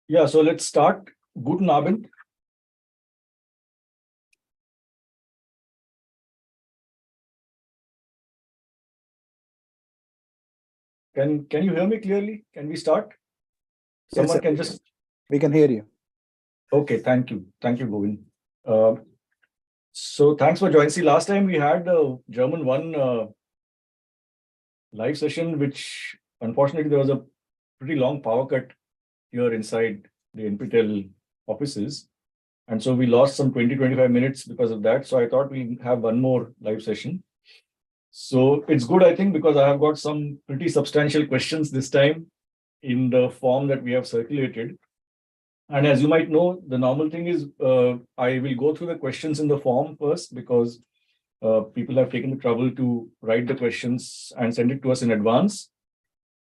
Yeah, so let's start. Guten Abend. Can you hear me clearly? Can we start? Someone Yes, can just. we can hear you. Okay, thank you. Thank you, Govind. So thanks for joining. See, last time we had the German 1 live session, which unfortunately there was a pretty long power cut here inside the NPTEL offices. And so we lost some 20-25 minutes because of that. So I thought we'll have one more live session. So it's good, I think, because I have got some pretty substantial questions this time in the form that we have circulated. And as you might know, the normal thing is I will go through the questions in the form first because people have taken the trouble to write the questions and send it to us in advance.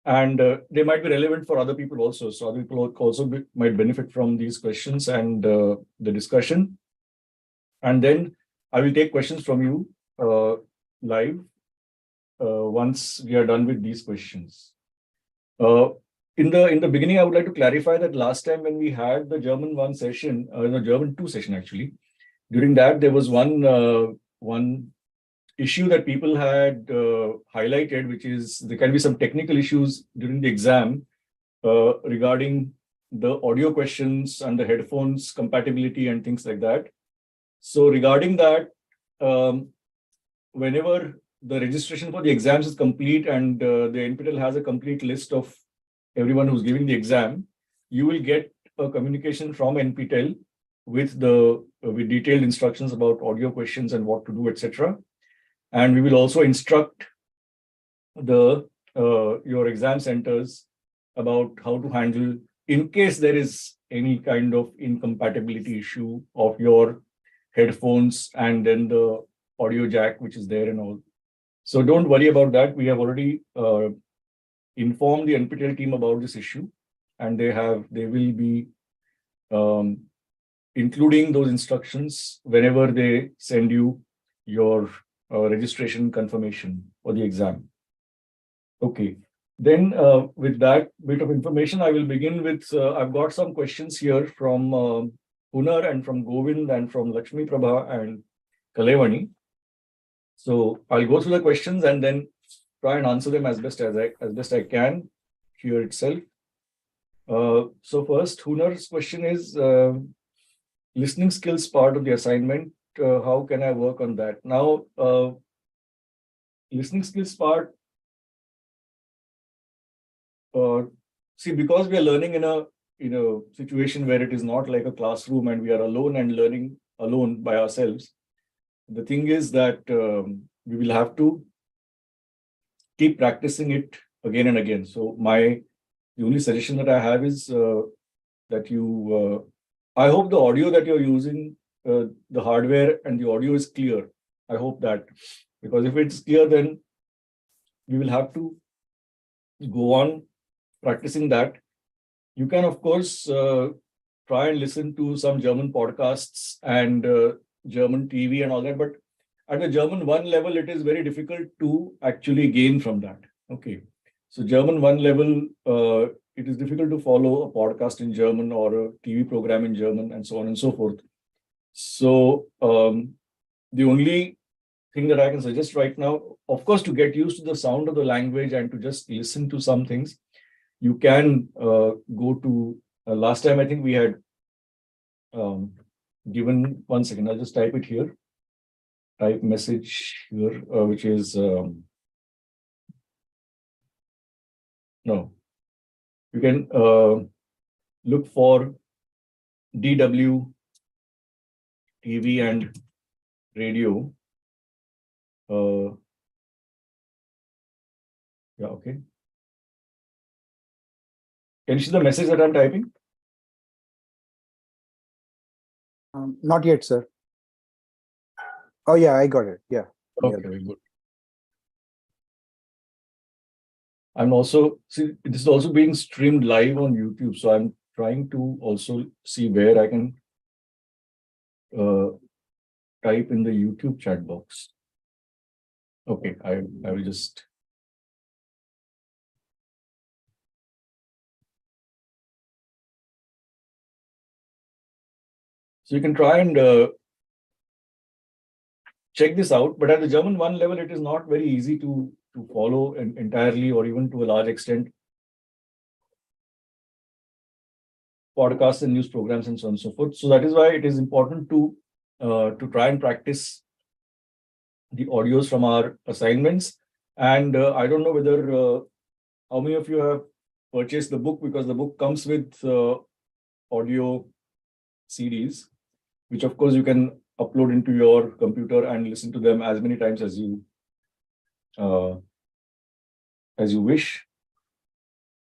And they might be relevant for other people also. So other people also might benefit from these questions and the discussion. And then I will take questions from you live once we are done with these questions. In the beginning, I would like to clarify that last time when we had the German 1 session, the German 2 session actually, during that there was one issue that people had highlighted, which is there can be some technical issues during the exam regarding the audio questions and the headphones compatibility and things like that. So regarding that, whenever the registration for the exams is complete and the NPTEL has a complete list of everyone who's giving the exam, you will get a communication from NPTEL with detailed instructions about audio questions and what to do, etc. And we will also instruct your exam centers about how to handle in case there is any kind of incompatibility issue of your headphones and then the audio jack which is there and all. So don't worry about that. We have already informed the NPTEL team about this issue, and they will be including those instructions whenever they send you your registration confirmation for the exam. Okay. Then with that bit of information, I will begin with, I've got some questions here from Punar and from Govind and from Lakshmi Prabha and Kalevani. So I'll go through the questions and then try and answer them as best I can here itself. So first, Hunar's question is listening skills part of the assignment. How can I work on that? Now, listening skills part. See, because we are learning in a situation where it is not like a classroom and we are alone and learning alone by ourselves. The thing is that we will have to keep practicing it again and again. So the only suggestion that I have is that you, I hope the audio that you're using, the hardware and the audio is clear. I hope that, because if it's clear, then we will have to go on practicing that. You can, of course, try and listen to some German podcasts and German TV and all that, but at the German 1 level, it is very difficult to actually gain from that. Okay. So German 1 level, it is difficult to follow a podcast in German or a TV program in German and so on and so forth. So the only thing that I can suggest right now, of course, to get used to the sound of the language and to just listen to some things, you can go to, last time I think we had given, one second, I'll just type it here. Type message here, which is, no, you can look for DW TV and radio. Yeah, okay. Can you see the message that I'm typing? Not yet, sir. Oh, yeah, I got it. Yeah. Okay, very good. I'm also, see, this is also being streamed live on YouTube. So I'm trying to also see where I can type in the YouTube chat box. Okay, I will just. So you can try and check this out. But at the German 1 level, it is not very easy to follow entirely or even to a large extent podcasts and news programs and so on and so forth. So that is why it is important to try and practice the audios from our assignments. And I don't know whether how many of you have purchased the book, because the book comes with audio CDs, which of course you can upload into your computer and listen to them as many times as you wish.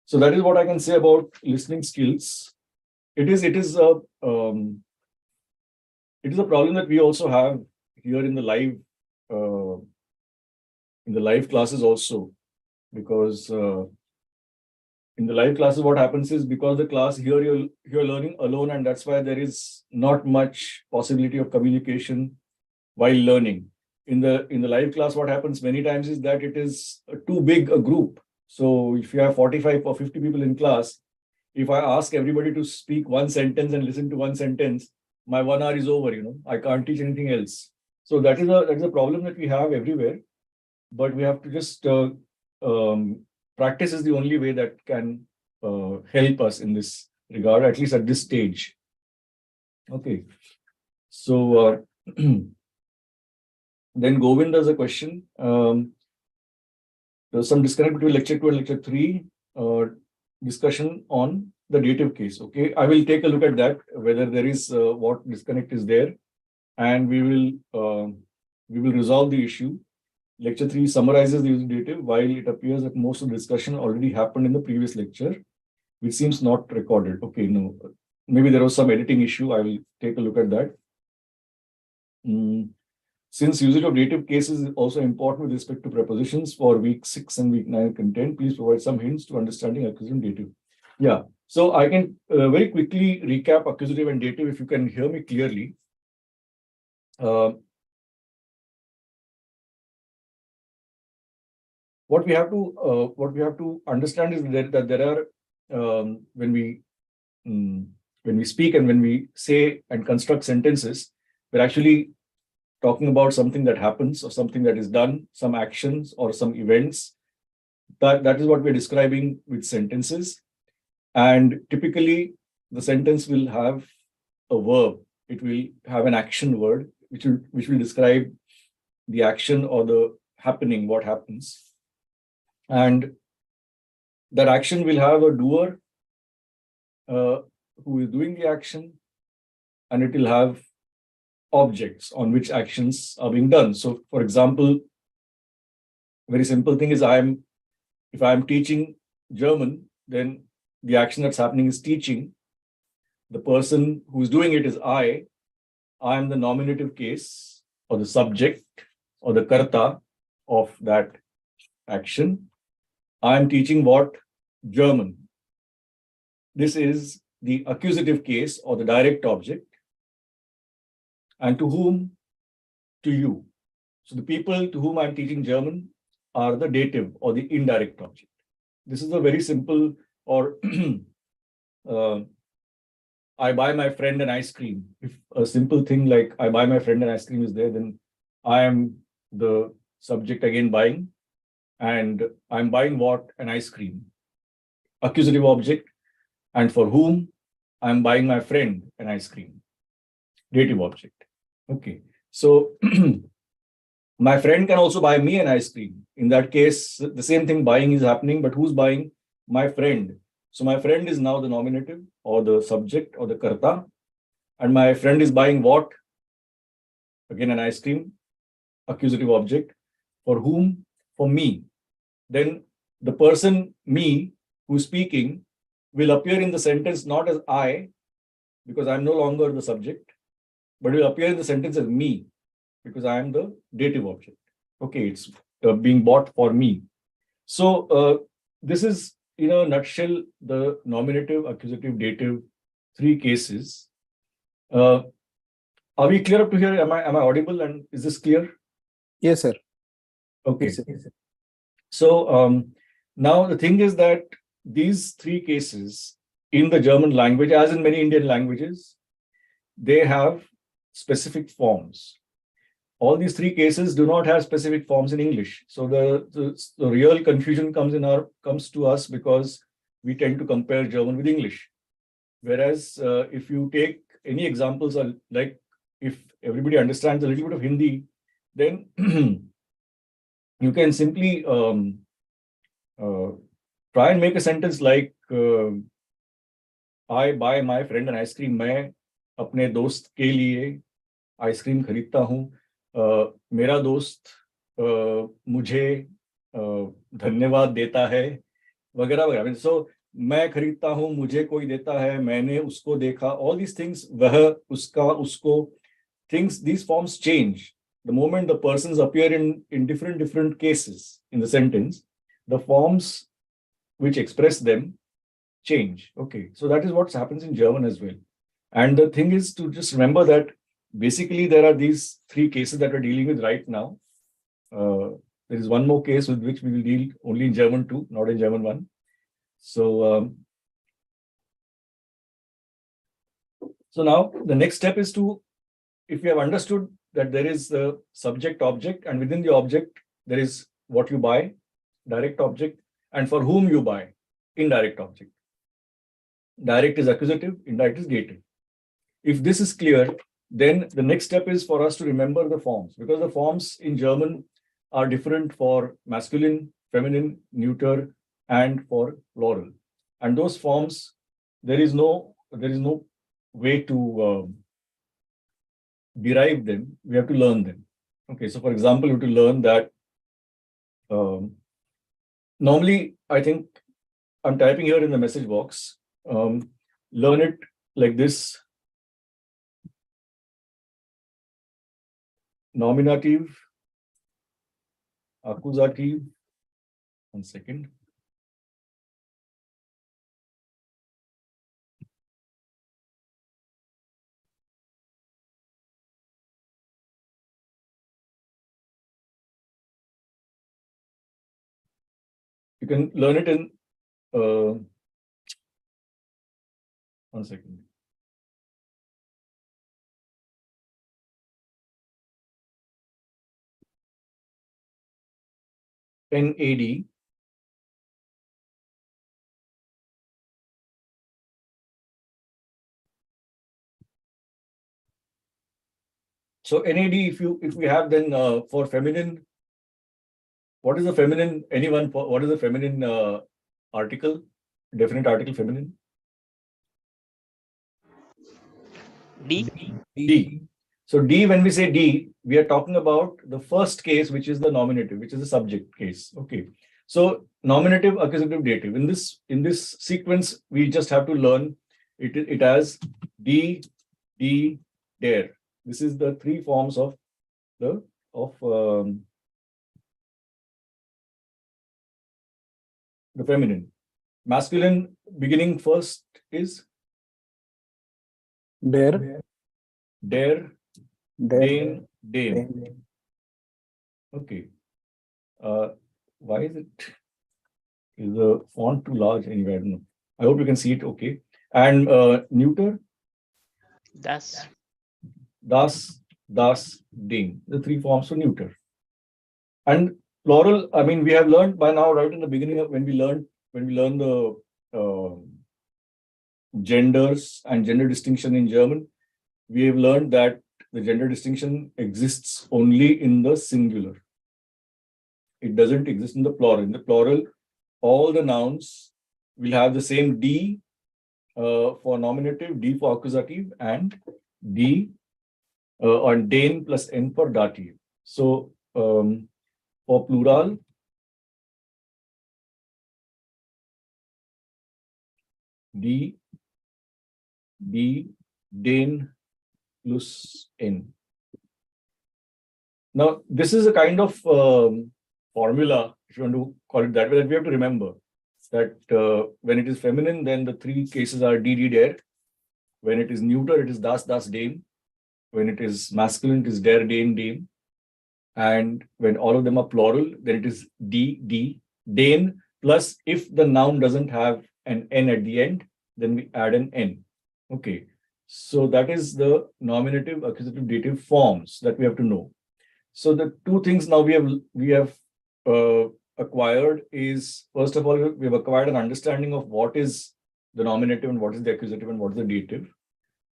So that is what I can say about listening skills. It is a problem that we also have here in the live classes also, because in the live classes what happens is, because the class here you're learning alone, and that's why there is not much possibility of communication while learning. In the live class, what happens many times is that it is too big a group. So if you have 45 or 50 people in class, if I ask everybody to speak one sentence and listen to one sentence, my 1 hour is over. I can't teach anything else. So that is a problem that we have everywhere. But we have to just practice is the only way that can help us in this regard, at least at this stage. Okay. So then Govind has a question. There's some disconnect between lecture 2 and lecture 3. Discussion on the dative case. Okay, I will take a look at that, whether there is what disconnect is there, and we will resolve the issue. Lecture 3 summarizes the use of dative, while it appears that most of the discussion already happened in the previous lecture, which seems not recorded. Okay, no, maybe there was some editing issue. I will take a look at that. Since usage of dative cases is also important with respect to prepositions for week 6 and week 9 content, please provide some hints to understanding accusative and dative. Yeah, so I can very quickly recap accusative and dative if you can hear me clearly. What we have to understand is that there are when we speak and when we say and construct sentences, we're actually talking about something that happens or something that is done, some actions or some events. That is what we're describing with sentences. And typically, the sentence will have a verb. It will have an action word, which will describe the action or the happening, what happens. And that action will have a doer who is doing the action, and it will have objects on which actions are being done. So, for example, very simple thing is if I'm teaching German, then the action that's happening is teaching. The person who's doing it is I. I am the nominative case or the subject or the karta of that action. I am teaching what? German. This is the accusative case or the direct object. And to whom? To you. So the people to whom I'm teaching German are the dative or the indirect object. This is a very simple, or I buy my friend an ice cream. If a simple thing like I buy my friend an ice cream is there, then I am the subject again buying. And I'm buying what? An ice cream. Accusative object. And for whom? I'm buying my friend an ice cream. Dative object. Okay. So my friend can also buy me an ice cream. In that case, the same thing, buying is happening, but who's buying? My friend. So my friend is now the nominative or the subject or the karta. And my friend is buying what? Again, an ice cream. Accusative object. For whom? For me. Then the person, me, who's speaking, will appear in the sentence not as I, because I'm no longer the subject, but will appear in the sentence as me, because I am the dative object. Okay, it's being bought for me. So this is, in a nutshell, the nominative, accusative, dative, 3 cases. Are we clear up to here? Am I audible, and is this clear? Yes, sir. Okay. Yes, sir. So now the thing is that these 3 cases in the German language, as in many Indian languages, they have specific forms. All these three cases do not have specific forms in English. So the real confusion comes to us because we tend to compare German with English. Whereas if you take any examples, like if everybody understands a little bit of Hindi, then you can simply try and make a sentence like I buy my friend an ice cream. मैं अपने दोस्त के लिए ice cream खरीदता हूँ. मेरा दोस्त मुझे धन्यवाद देता है वगैरह वगैरह. So मैं खरीदता हूँ, मुझे कोई देता है, मैंने उसको देखा. All these things, वह, उसका, उसको, things, these forms change the moment the persons appear in different cases in the sentence. The forms which express them change. Okay, so that is what happens in German as well. And the thing is to just remember that basically there are these three cases that we're dealing with right now. There is one more case with which we will deal only in German 2, not in German 1. So, so now the next step is to, if you have understood that there is the subject object, and within the object there is what you buy, direct object, and for whom you buy, indirect object. Direct is accusative, indirect is dative. If this is clear, then the next step is for us to remember the forms, because the forms in German are different for masculine, feminine, neuter, and for plural. And those forms, there is no way to derive them. We have to learn them. Okay, so for example, you have to learn that normally, I think I'm typing here in the message box. Learn it like this. Nominative, accusative. 1 second. You can learn it in 1 second. NAD. So NAD, if we have, then for feminine, what is the feminine? Anyone? What is the feminine article? Definite article feminine. D. D. So D, when we say D, we are talking about the first case, which is the nominative, which is the subject case. Okay. So nominative, accusative, dative. In this sequence, we just have to learn it as D, D, dare. This is the three forms of the feminine. Masculine beginning first is Dare, dare, dane, dame. dame. Okay. Why is the font too large anyway? I don't know. I hope you can see it okay. And neuter, Das. das, dame. The three forms for neuter. And plural, I mean, we have learned by now, right in the beginning of when we learn the genders and gender distinction in German, we have learned that the gender distinction exists only in the singular. It doesn't exist in the plural. In the plural, all the nouns will have the same D for nominative, D for accusative, and D on dane plus N for dative. So for plural, D, dane plus N. Now, this is a kind of formula, if you want to call it that way, that we have to remember that when it is feminine, then the three cases are D, dare. When it is neuter, it is das, dame. When it is masculine, it is dare, dame. And when all of them are plural, then it is D, dane, plus if the noun doesn't have an N at the end, then we add an N. Okay. So that is the nominative, accusative, dative forms that we have to know. So the two things now we have acquired is, first of all, we have acquired an understanding of what is the nominative and what is the accusative and what is the dative.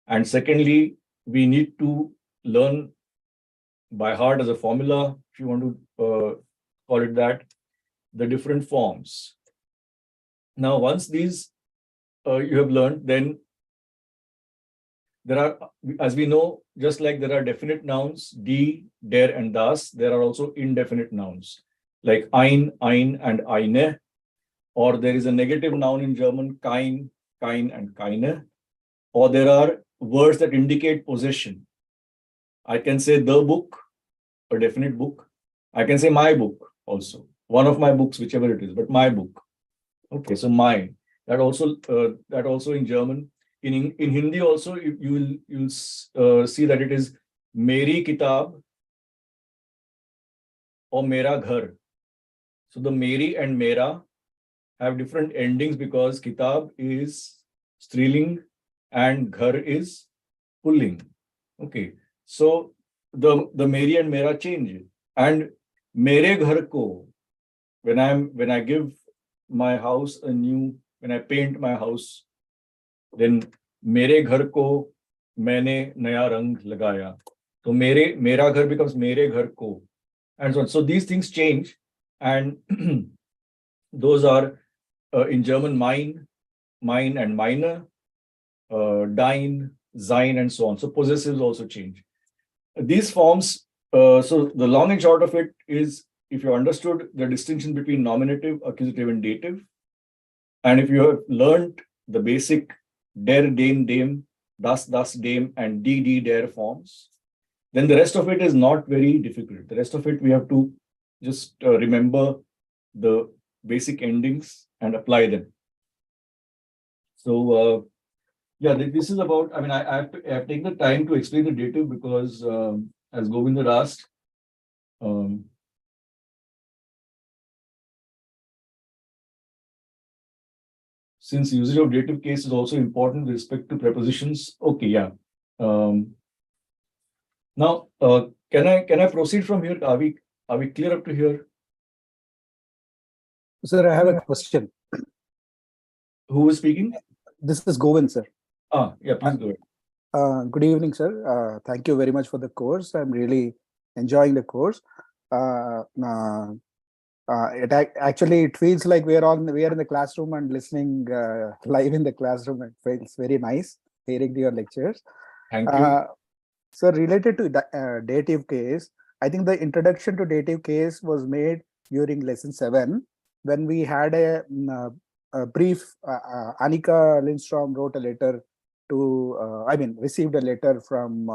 And secondly, we need to learn by heart as a formula, if you want to call it that, the different forms. Now, once these you have learned, then there are, as we know, just like there are definite nouns, die, der, and das, there are also indefinite nouns like ein, and eine, or there is a negative noun in German, kein, and keine, or there are words that indicate possession. I can say the book, a definite book. I can say my book also, one of my books, whichever it is, but my book. Okay, so my, that also in German. In Hindi also, you'll see that it is meri kitab or mera ghar. So the meri and mera have different endings because kitab is striling and ghar is pulling. Okay, so the meri and mera change, and mere ghar ko, when I give my house a new, when I paint my house, then मेरे घर को मैंने नया रंग लगाया. So मेरा घर becomes मेरे घर को, and so on. So these things change, and those are in German mein and meine, dein, sein, and so on. So possessives also change. These forms. So the long and short of it is, if you understood the distinction between nominative, accusative, and dative, and if you have learned the basic der, dem, das, dem, and die, der forms, then the rest of it is not very difficult. The rest of it, we have to just remember the basic endings and apply them. So, yeah, this is about, I mean, I have taken the time to explain the dative because, as Govinda asked, since usage of dative case is also important with respect to prepositions. Okay, yeah. Now, can I proceed from here? Are we clear up to here? Sir, I have a question. Who is speaking? This is Govind, sir. Yeah, please go ahead. Good evening, sir. Thank you very much for the course. I'm really enjoying the course. Actually, it feels like we are in the classroom and listening live in the classroom. It feels very nice hearing your lectures. Thank you. So related to dative case, I think the introduction to dative case was made during lesson 7 when we had a brief. Annika Lindstrom wrote a letter to, received a letter from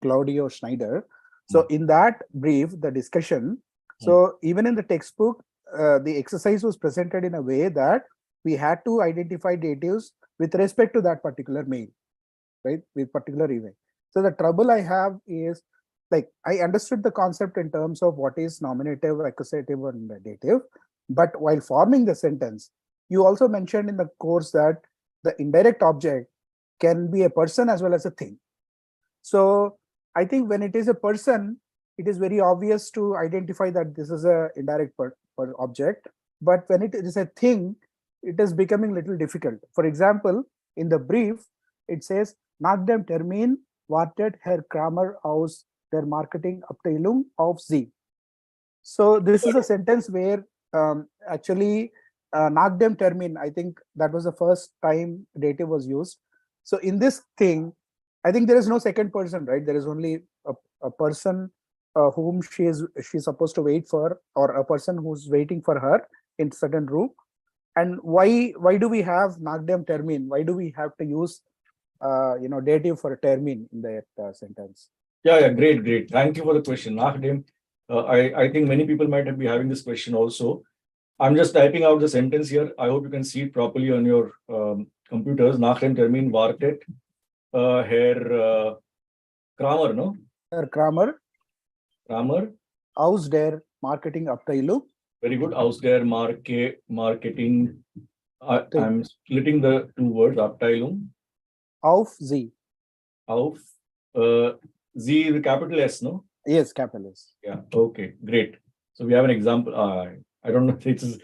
Claudio Schneider. So in that brief, the discussion, so even in the textbook, the exercise was presented in a way that we had to identify datives with respect to that particular mail, right, with particular event. So the trouble I have is, like, I understood the concept in terms of what is nominative, accusative, and dative, but while forming the sentence, you also mentioned in the course that the indirect object can be a person as well as a thing. So I think when it is a person, it is very obvious to identify that this is a indirect object, but when it is a thing, it is becoming a little difficult. For example, in the brief, it says, nach dem Termin wartet Herr Kramer aus der Marketingabteilung auf Sie. So this is a sentence where actually nach dem Termin, I think that was the first time dative was used. So in this thing, I think there is no second person, right? There is only a person whom she's supposed to wait for, or a person who's waiting for her in certain room. And why do we have nach dem Termin? Why do we have to use dative for a termin in that sentence? Yeah, great. Thank you for the question. Nach dem. I think many people might be having this question also. I'm just typing out the sentence here. I hope you can see it properly on your computers. Nach dem Termin wartet Herr Kramer, no? Herr Kramer. Aus der Marketingabteilung. Very good. Aus der Marketing. I'm splitting the two words, Abteilung. Of Z. Of Z with capital S, no? Yes, capital S. Yeah. Okay. Great. So we have an example. I don't know if it is.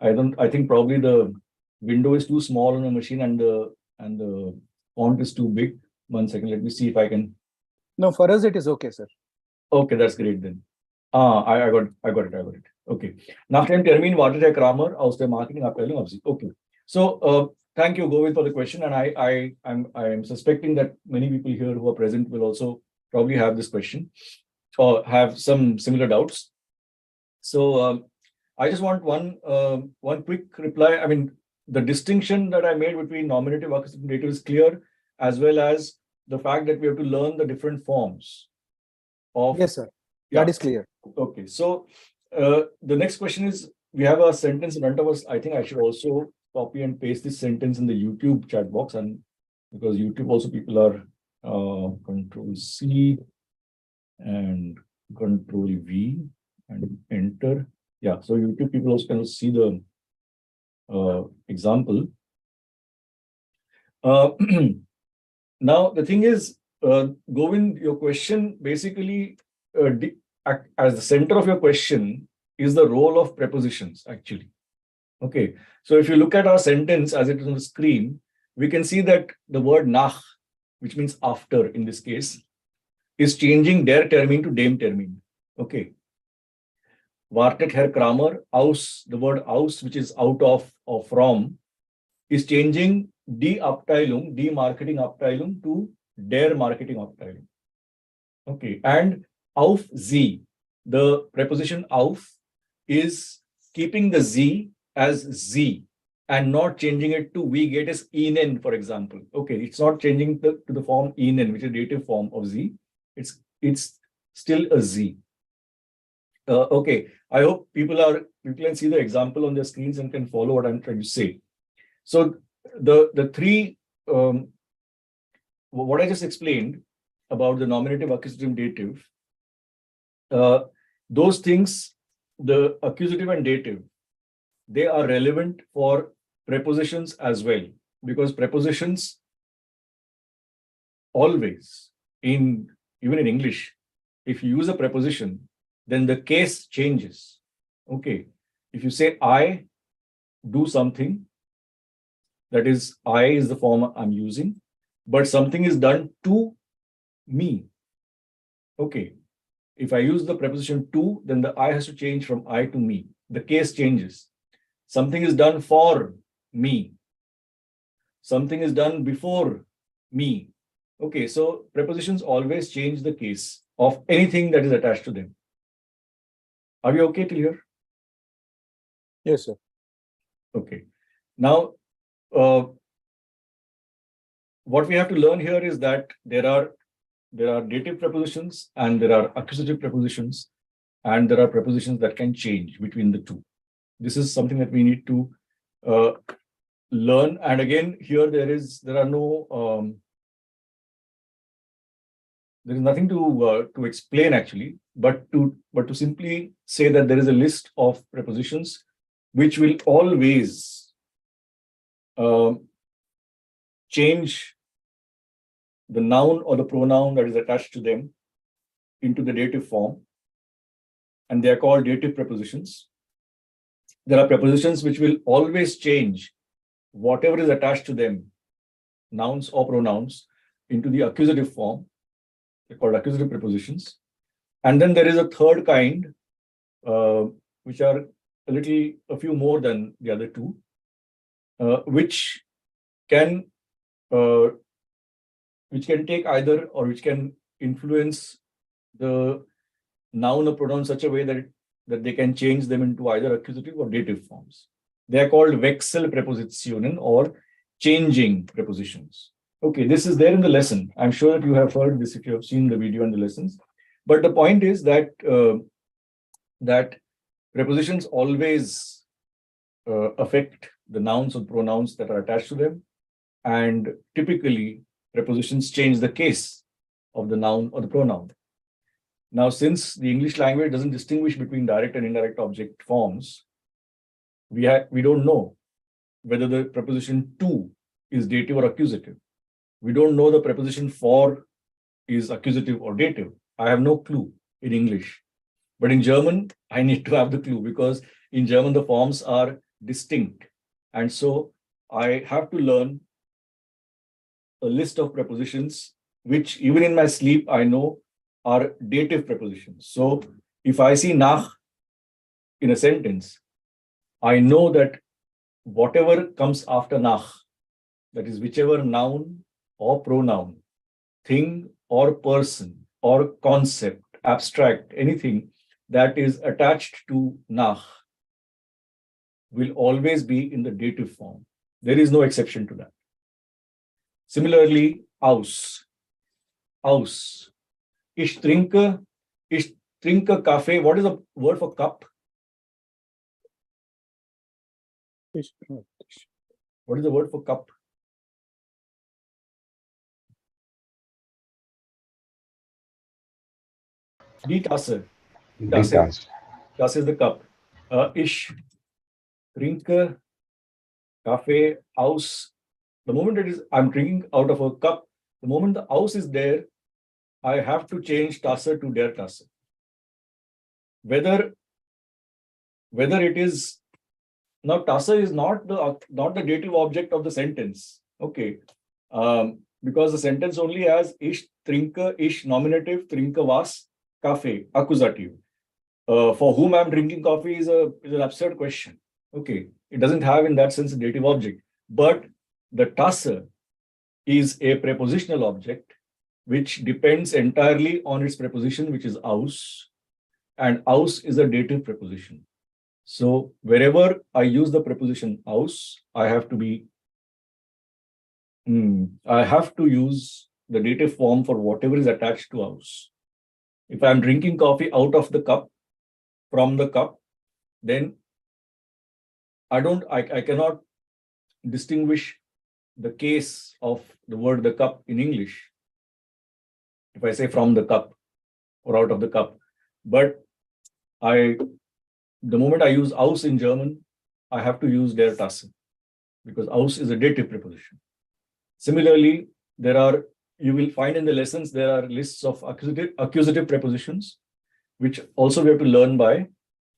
I think probably the window is too small on the machine and the font is too big. 1 second. Let me see if I can. No, for us it is okay, sir. Okay, that's great then. I got it. Okay. Nach dem Termin wartet Herr Kramer aus der Marketingabteilung auf Sie. Okay. So thank you, Govind, for the question. And I'm suspecting that many people here who are present will also probably have this question or have some similar doubts. So I just want one quick reply. I mean, the distinction that I made between nominative, accusative, dative is clear, as well as the fact that we have to learn the different forms of. Yes, sir. Yeah. That is clear. Okay. So the next question is, we have a sentence in front of us. I think I should also copy and paste this sentence in the YouTube chat box, and because YouTube also people are Control C and Control V and enter. Yeah. So YouTube people also can see the example. Now the thing is, Govind, your question basically as the center of your question is the role of prepositions, actually. Okay. So if you look at our sentence as it is on the screen, we can see that the word nach, which means after in this case, is changing der Termin to dem Termin. Okay. Wartet Herr Kramer, aus, the word aus, which is out of or from, is changing die Abteilung, die Marketing Abteilung to der Marketing Abteilung. Okay. And auf Sie, the preposition auf is keeping the Z as Z and not changing it to we get as ihnen, for example. Okay, it's not changing to the form ihnen, which is dative form of Z. It's still a Z. Okay, I hope people can see the example on their screens and can follow what I'm trying to say. So the three what I just explained about the nominative, accusative, dative, those things, the accusative and dative, they are relevant for prepositions as well, because prepositions always, even in English, if you use a preposition, then the case changes. Okay. If you say I do something, that is, I is the form I'm using, but something is done to me. Okay. If I use the preposition to, then the I has to change from I to me. The case changes. Something is done for me. Something is done before me. Okay, so prepositions always change the case of anything that is attached to them. Are we okay till here? Yes, sir. Okay. Now, what we have to learn here is that there are dative prepositions and there are accusative prepositions, and there are prepositions that can change between the two. This is something that we need to learn. And again, here there is nothing to explain actually, but to simply say that there is a list of prepositions which will always change the noun or the pronoun that is attached to them into the dative form, and they are called dative prepositions. There are prepositions which will always change whatever is attached to them, nouns or pronouns, into the accusative form. They're called accusative prepositions. And then there is a third kind, which are a few more than the other two, which can take either, or which can influence the noun or pronoun in such a way that they can change them into either accusative or dative forms. They are called Wechselpräpositionen or changing prepositions. Okay, this is there in the lesson. I'm sure that you have heard this if you have seen the video and the lessons. But the point is that that prepositions always affect the nouns or pronouns that are attached to them, and typically prepositions change the case of the noun or the pronoun. Now, since the English language doesn't distinguish between direct and indirect object forms, we don't know whether the preposition to is dative or accusative. we don't know the preposition for is accusative or dative. I have no clue in English. But in German, I need to have the clue because in German, the forms are distinct. And so I have to learn a list of prepositions, which even in my sleep, I know are dative prepositions. So if I see nach in a sentence, I know that whatever comes after nach, that is whichever noun or pronoun, thing or person or concept, abstract, anything that is attached to nach will always be in the dative form. There is no exception to that. Similarly, aus. Aus. Ich trinke Kaffee. What is the word for cup? What is the word for cup? Die Tasse. Details. Das is the cup. Ich trinke Kaffee aus. The moment it is, I'm drinking out of a cup, the moment the aus is there, I have to change Tasse to der Tasse. Whether it is, now Tasse is not the dative object of the sentence. Okay. Because the sentence only has ich trinke, ich nominative, trinke was, Kaffee, accusative. For whom I'm drinking coffee is an absurd question. Okay, it doesn't have in that sense a dative object, but the Tasse is a prepositional object which depends entirely on its preposition, which is aus, and aus is a dative preposition. So wherever I use the preposition aus, I have to use the dative form for whatever is attached to aus. If I'm drinking coffee out of the cup, from the cup, then I cannot distinguish the case of the word the cup in English. If I say from the cup or out of the cup, but the moment I use aus in German, I have to use der Tasse because aus is a dative preposition. Similarly, you will find in the lessons, there are lists of accusative prepositions, which also we have to learn by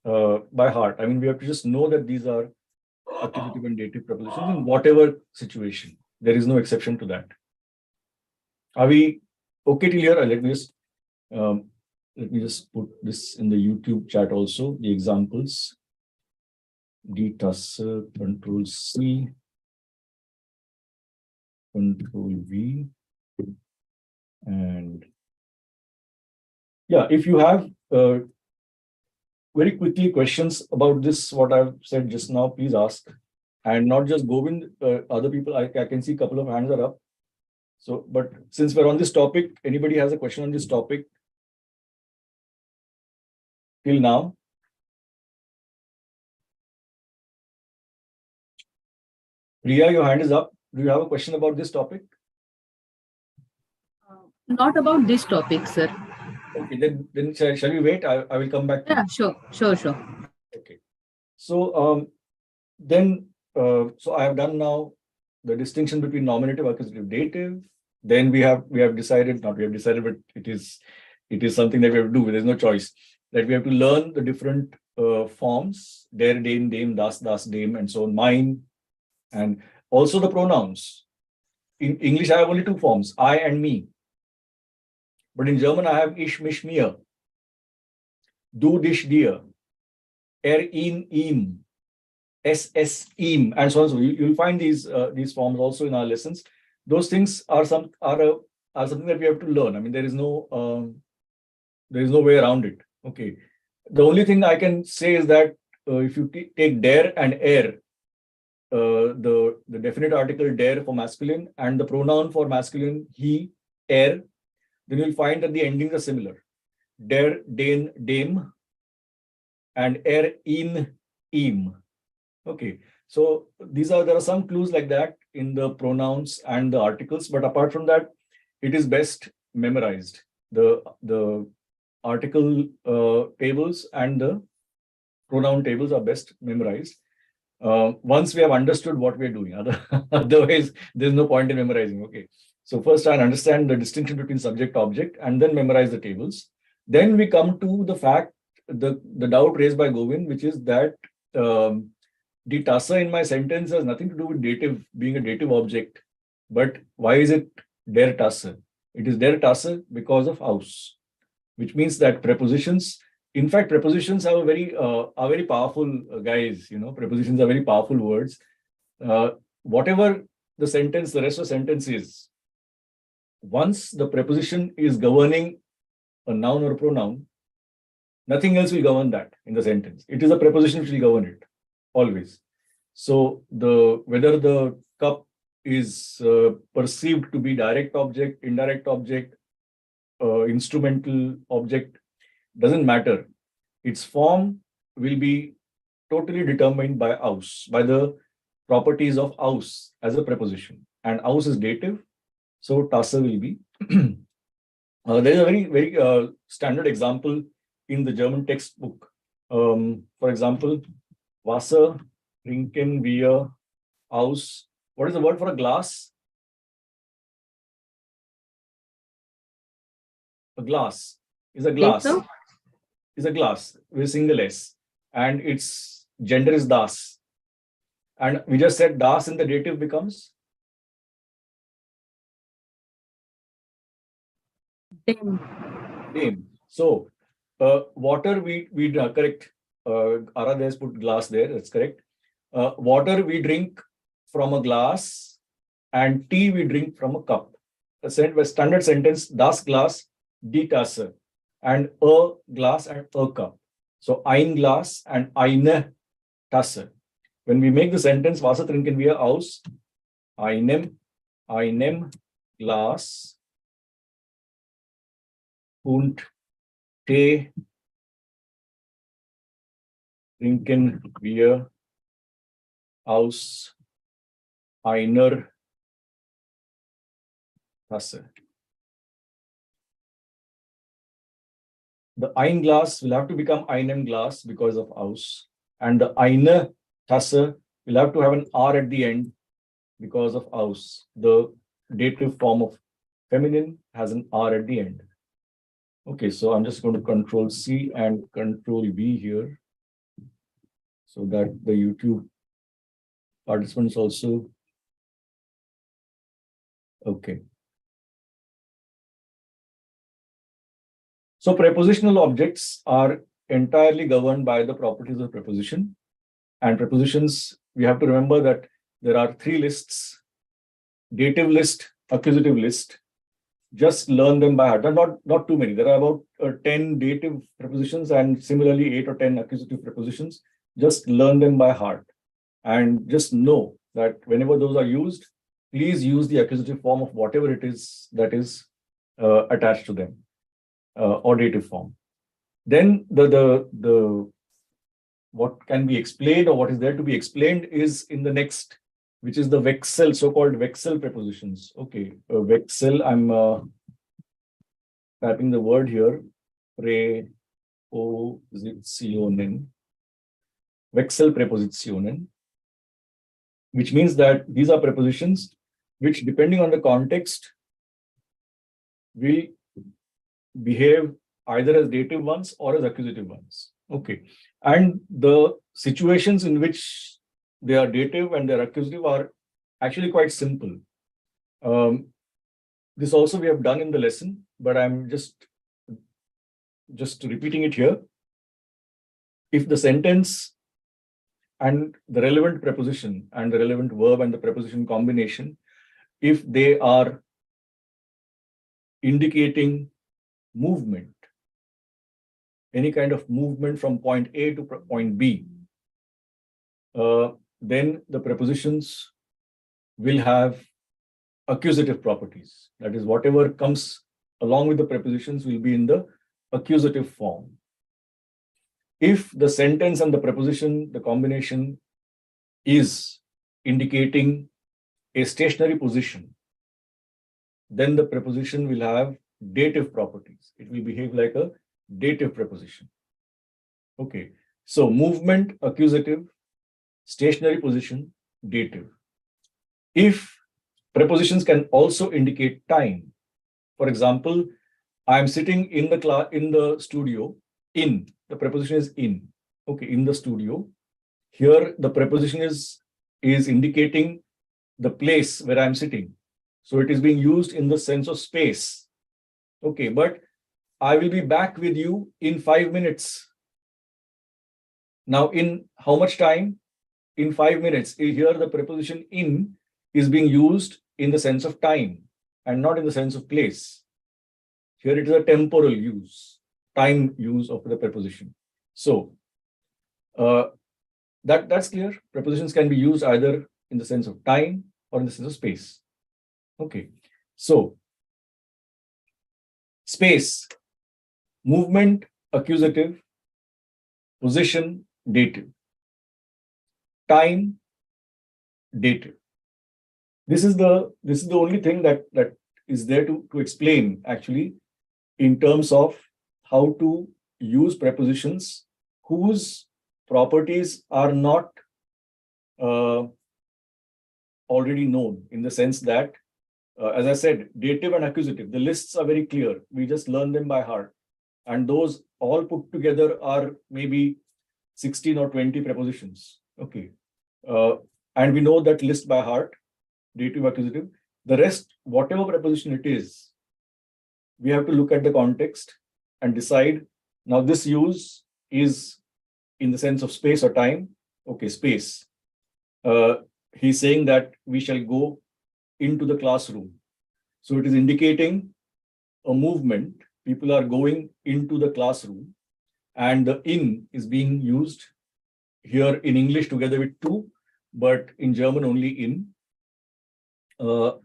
heart. I mean, we have to just know that these are accusative and dative prepositions in whatever situation. There is no exception to that. Are we okay till here? Let me just put this in the YouTube chat also, the examples. Die Tasse, Control C, Control V. And yeah, if you have very quickly questions about this, what I've said just now, please ask. And not just Govind, other people, I can see a couple of hands are up. So, but since we're on this topic, anybody has a question on this topic till now? Priya, your hand is up. Do you have a question about this topic? Not about this topic, sir. Okay, then shall we wait? I will come back. Yeah, sure. Okay. So so I have done now the distinction between nominative, accusative, dative. Then we have decided, but it is something that we have to do. There's no choice. That we have to learn the different forms, der, den, dem, das, dem, and so on, mine, and also the pronouns. In English, I have only two forms, I and me. But in German, I have ich, mich, mir, du, dich, dir, ihn, ihm, es, ihm, and so on. So you'll find these forms also in our lessons. Those things are something that we have to learn. I mean, there is no way around it. Okay. The only thing I can say is that if you take der and er, the definite article der for masculine and the pronoun for masculine he, er, then you'll find that the endings are similar. Der, den, dem, and er, in, ihm. Okay. So there are some clues like that in the pronouns and the articles, but apart from that, it is best memorized. The article tables and the pronoun tables are best memorized once we have understood what we are doing. Otherwise, there's no point in memorizing. Okay. So first try and understand the distinction between subject object and then memorize the tables. Then we come to the fact, the doubt raised by Govind, which is that the tassa in my sentence has nothing to do with dative being a dative object. But why is it der Tasse? It is der Tasse because of aus, which means that prepositions, in fact, prepositions are very powerful guys. Prepositions are very powerful words. Whatever the sentence, the rest of the sentence is, once the preposition is governing a noun or a pronoun, nothing else will govern that in the sentence. It is a preposition which will govern it always. So whether the cup is perceived to be direct object, indirect object, instrumental object, doesn't matter. Its form will be totally determined by aus, by the properties of aus as a preposition. And aus is dative, so Tasse will be. There is a very standard example in the German textbook. For example, Wasser, trinken wir aus. What is the word for a glass? A glass is a glass. Paper? Is a glass with a single S, and its gender is das. And we just said das in the dative becomes Dem. So water we correct. Ara has put glass there. That's correct. Water we drink from a glass, and tea we drink from a cup. A standard sentence: das Glas, die Tasse, and a glass and a cup. So ein Glas and eine Tasse. When we make the sentence, Wasser trinken wir aus einem Glas und Tee trinken wir aus einer Tasse. The ein Glas will have to become einem Glas because of aus, and the eine Tasse will have to have an R at the end because of aus. The dative form of feminine has an R at the end. Okay, so I'm just going to Control C and Control V here, so that the YouTube participants also. Okay. So prepositional objects are entirely governed by the properties of preposition. And prepositions, we have to remember that there are three lists: dative list, accusative list. Just learn them by heart. Not too many. There are about 10 dative prepositions and similarly 8 or 10 accusative prepositions. Just learn them by heart. And just know that whenever those are used, please use the accusative form of whatever it is that is attached to them, or dative form. Then the what can be explained or what is there to be explained is in the next, which is the Wechsel, so-called Wechsel prepositions. Okay, Wechsel, I'm typing the word here, Prepositionen, Wechsel Prepositionen, which means that these are prepositions which, depending on the context, will behave either as dative ones or as accusative ones. Okay, and the situations in which they are dative and they're accusative are actually quite simple. This also we have done in the lesson, but I'm just repeating it here. If the sentence and the relevant preposition and the relevant verb and the preposition combination, if they are indicating movement, any kind of movement from point A to point B, then the prepositions will have accusative properties. That is, whatever comes along with the prepositions will be in the accusative form. If the sentence and the preposition, the combination, is indicating a stationary position, then the preposition will have dative properties. It will behave like a dative preposition. Okay, so movement, accusative; stationary position, dative. If prepositions can also indicate time. For example, I'm sitting in the studio. In, the preposition is in. Okay, in the studio. Here, the preposition is indicating the place where I'm sitting. So it is being used in the sense of space. Okay, but I will be back with you in 5 minutes. Now, in how much time? In 5 minutes. Here, the preposition in is being used in the sense of time and not in the sense of place. Here, it is a temporal use, time use of the preposition. So, that's clear. Prepositions can be used either in the sense of time or in the sense of space. Okay. So, space, movement, accusative, position, dative, time, dative. This is the only thing that is there to explain actually in terms of how to use prepositions whose properties are not already known, in the sense that, as I said, dative and accusative, the lists are very clear. We just learn them by heart. And those all put together are maybe 16 or 20 prepositions. Okay. And we know that list by heart, dative, accusative. The rest, whatever preposition it is, we have to look at the context and decide, now this use is in the sense of space or time. Okay, space. He's saying that we shall go into the classroom. So it is indicating a movement. People are going into the classroom, and the in is being used here in English together with to, but in German only in.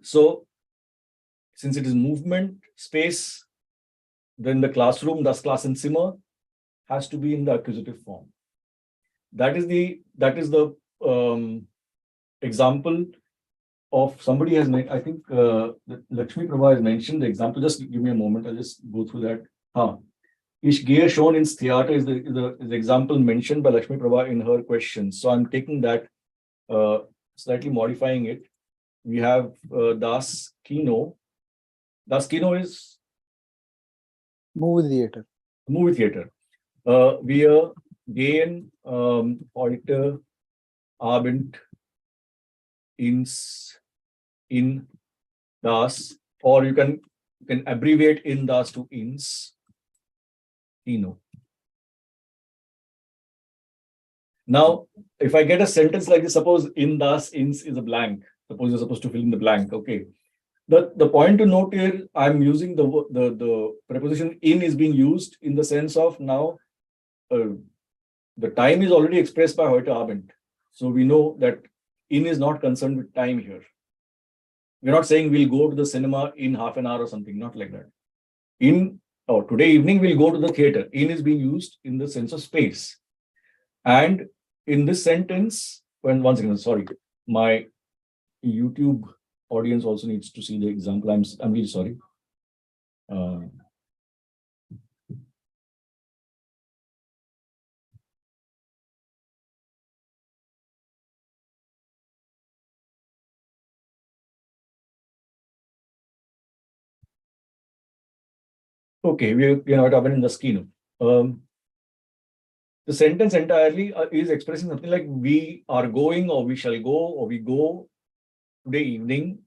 So since it is movement, space, then the classroom, das Klassenzimmer, has to be in the accusative form. That is the example of somebody has made. I think Lakshmi Prabha has mentioned the example. Just give me a moment. I'll just go through that. Ich gehe schon ins Theater is the example mentioned by Lakshmi Prabha in her question. So I'm taking that, slightly modifying it. We have Das Kino. Das Kino is Movie theater. movie theater. Wir gehen heute Abend in das, or you can abbreviate in das to ins Kino. Now, if I get a sentence like this, suppose in das, ins is a blank. Suppose you're supposed to fill in the blank. Okay. The point to note here, I'm using the preposition in is being used in the sense of now the time is already expressed by heute Abend. So we know that in is not concerned with time here. We're not saying we'll go to the cinema in half an hour or something, not like that. Today evening we'll go to the theater. In is being used in the sense of space. And in this sentence, once again, sorry, my YouTube audience also needs to see the example. I'm really sorry. Okay, we're not up in the scheme. The sentence entirely is expressing something like we are going, or we shall go, or we go today evening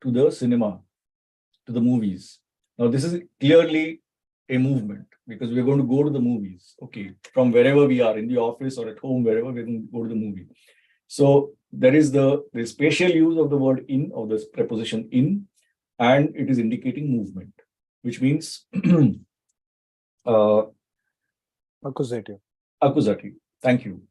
to the cinema, to the movies. Now, this is clearly a movement because we're going to go to the movies, okay, from wherever we are, in the office or at home, wherever we're going to go to the movie. So there is the spatial use of the word in, or the preposition in, and it is indicating movement, which means Accusative. accusative. Thank you.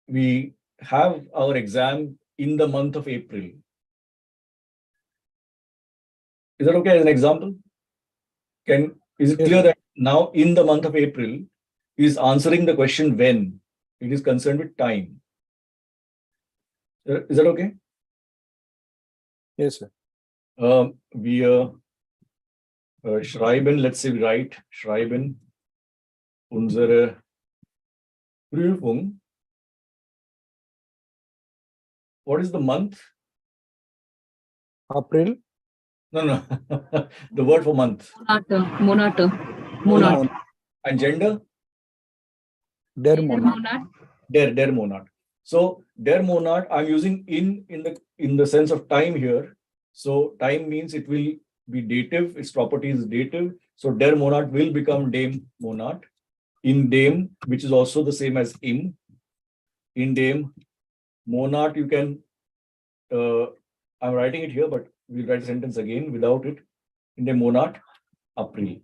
We have our exam in the month of April. Is that okay as an example? Is it clear that now in the month of April is answering the question when? It is concerned with time. Is that okay? Yes, sir. Wir schreiben, let's say we write, schreiben unsere Prüfung. What is the month? April. No. The word for month. Monat. Monat. And gender? Der Monat. Der Monat. So der Monat, I'm using in the sense of time here. So time means it will be dative. Its property is dative. So der Monat will become dem Monat. In dem, which is also the same as im. In dem Monat, you can. I'm writing it here, but we'll write the sentence again without it. In dem Monat April.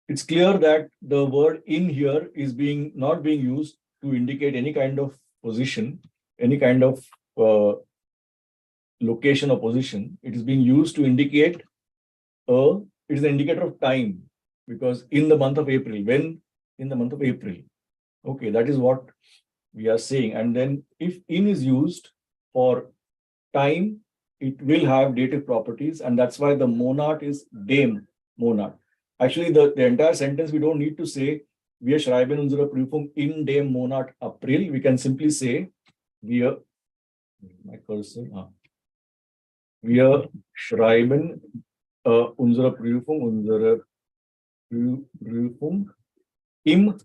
It's clear that the word in here is not being used to indicate any kind of position, any kind of location or position. It is being used to indicate it is an indicator of time, because in the month of April, when in the month of April. Okay, that is what we are saying. And then if in is used for time, it will have dative properties, and that's why the monat is dem Monat. Actually, the entire sentence, we don't need to say, wir schreiben unsere Prüfung in dem Monat April. We can simply say, wir schreiben unsere Prüfung im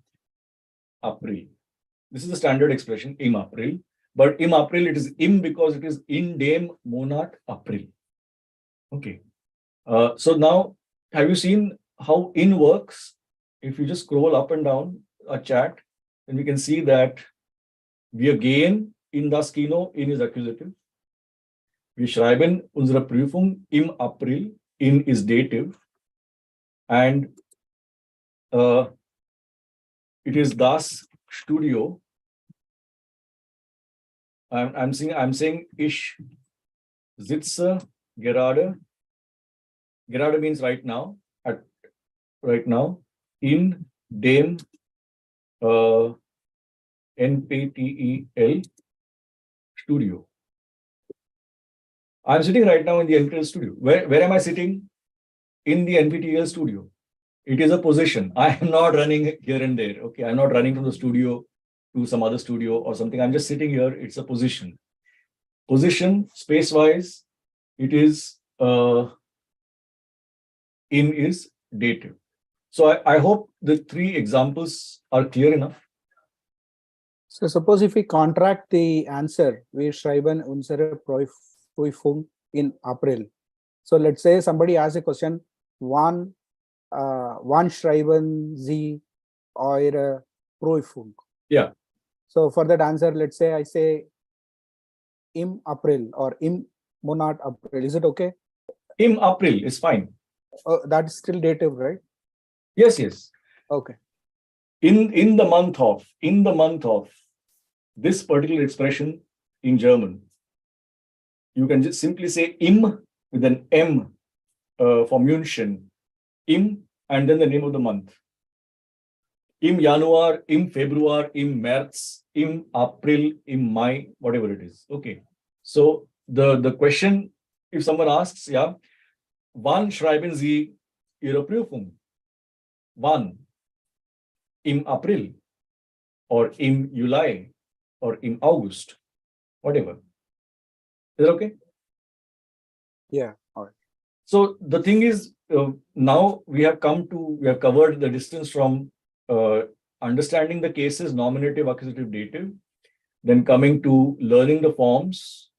April. This is the standard expression, im April. But im April, it is im because it is in dem Monat April. Okay. So now, have you seen how in works? If you just scroll up and down a chat, then we can see that wir gehen in das Kino, in is accusative. Wir schreiben unsere Prüfung im April, in is dative. And it is das Studio. I'm saying ich sitze gerade. Gerade means right now. Right now, in dem NPTEL studio. I'm sitting right now in the NPTEL studio. Where am I sitting? In the NPTEL studio. It is a position. I am not running here and there. Okay, I'm not running from the studio to some other studio or something. I'm just sitting here. It's a position. Position, space-wise, it is in is dative. So I hope the three examples are clear enough. So suppose if we contract the answer, wir schreiben unsere Prüfung in April. So let's say somebody asks a question, wann schreiben Sie eure Prüfung? Yeah. So for that answer, let's say I say im April or im Monat April. Is it okay? Im April is fine. That's still dative, right? Yes. Okay. In the month of this particular expression in German, you can just simply say im with an M for München, im, and then the name of the month. Im Januar, im Februar, im März, im April, im Mai, whatever it is. Okay. So the question, if someone asks, yeah, wann schreiben Sie Ihre Prüfung? Wann? Im April, or im Juli, or im August, whatever. Is that okay? Yeah. All right. So the thing is, now we have covered the distance from understanding the cases, nominative, accusative, dative, then coming to learning the forms,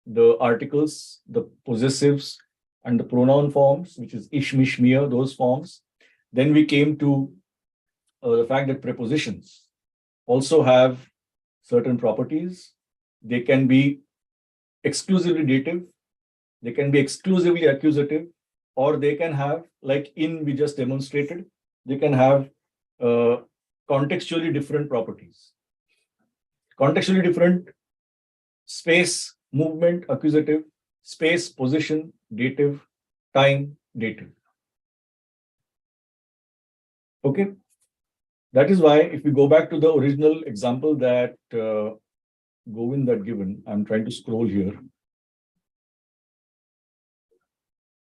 the articles, the possessives, and the pronoun forms, which is ich, mich, mir, those forms. Then we came to the fact that prepositions also have certain properties. They can be exclusively dative, they can be exclusively accusative, or they can have, like in we just demonstrated, they can have contextually different properties. Contextually different: space, movement, accusative; space, position, dative; time, dative. Okay. That is why, if we go back to the original example that Govind had given, I'm trying to scroll here.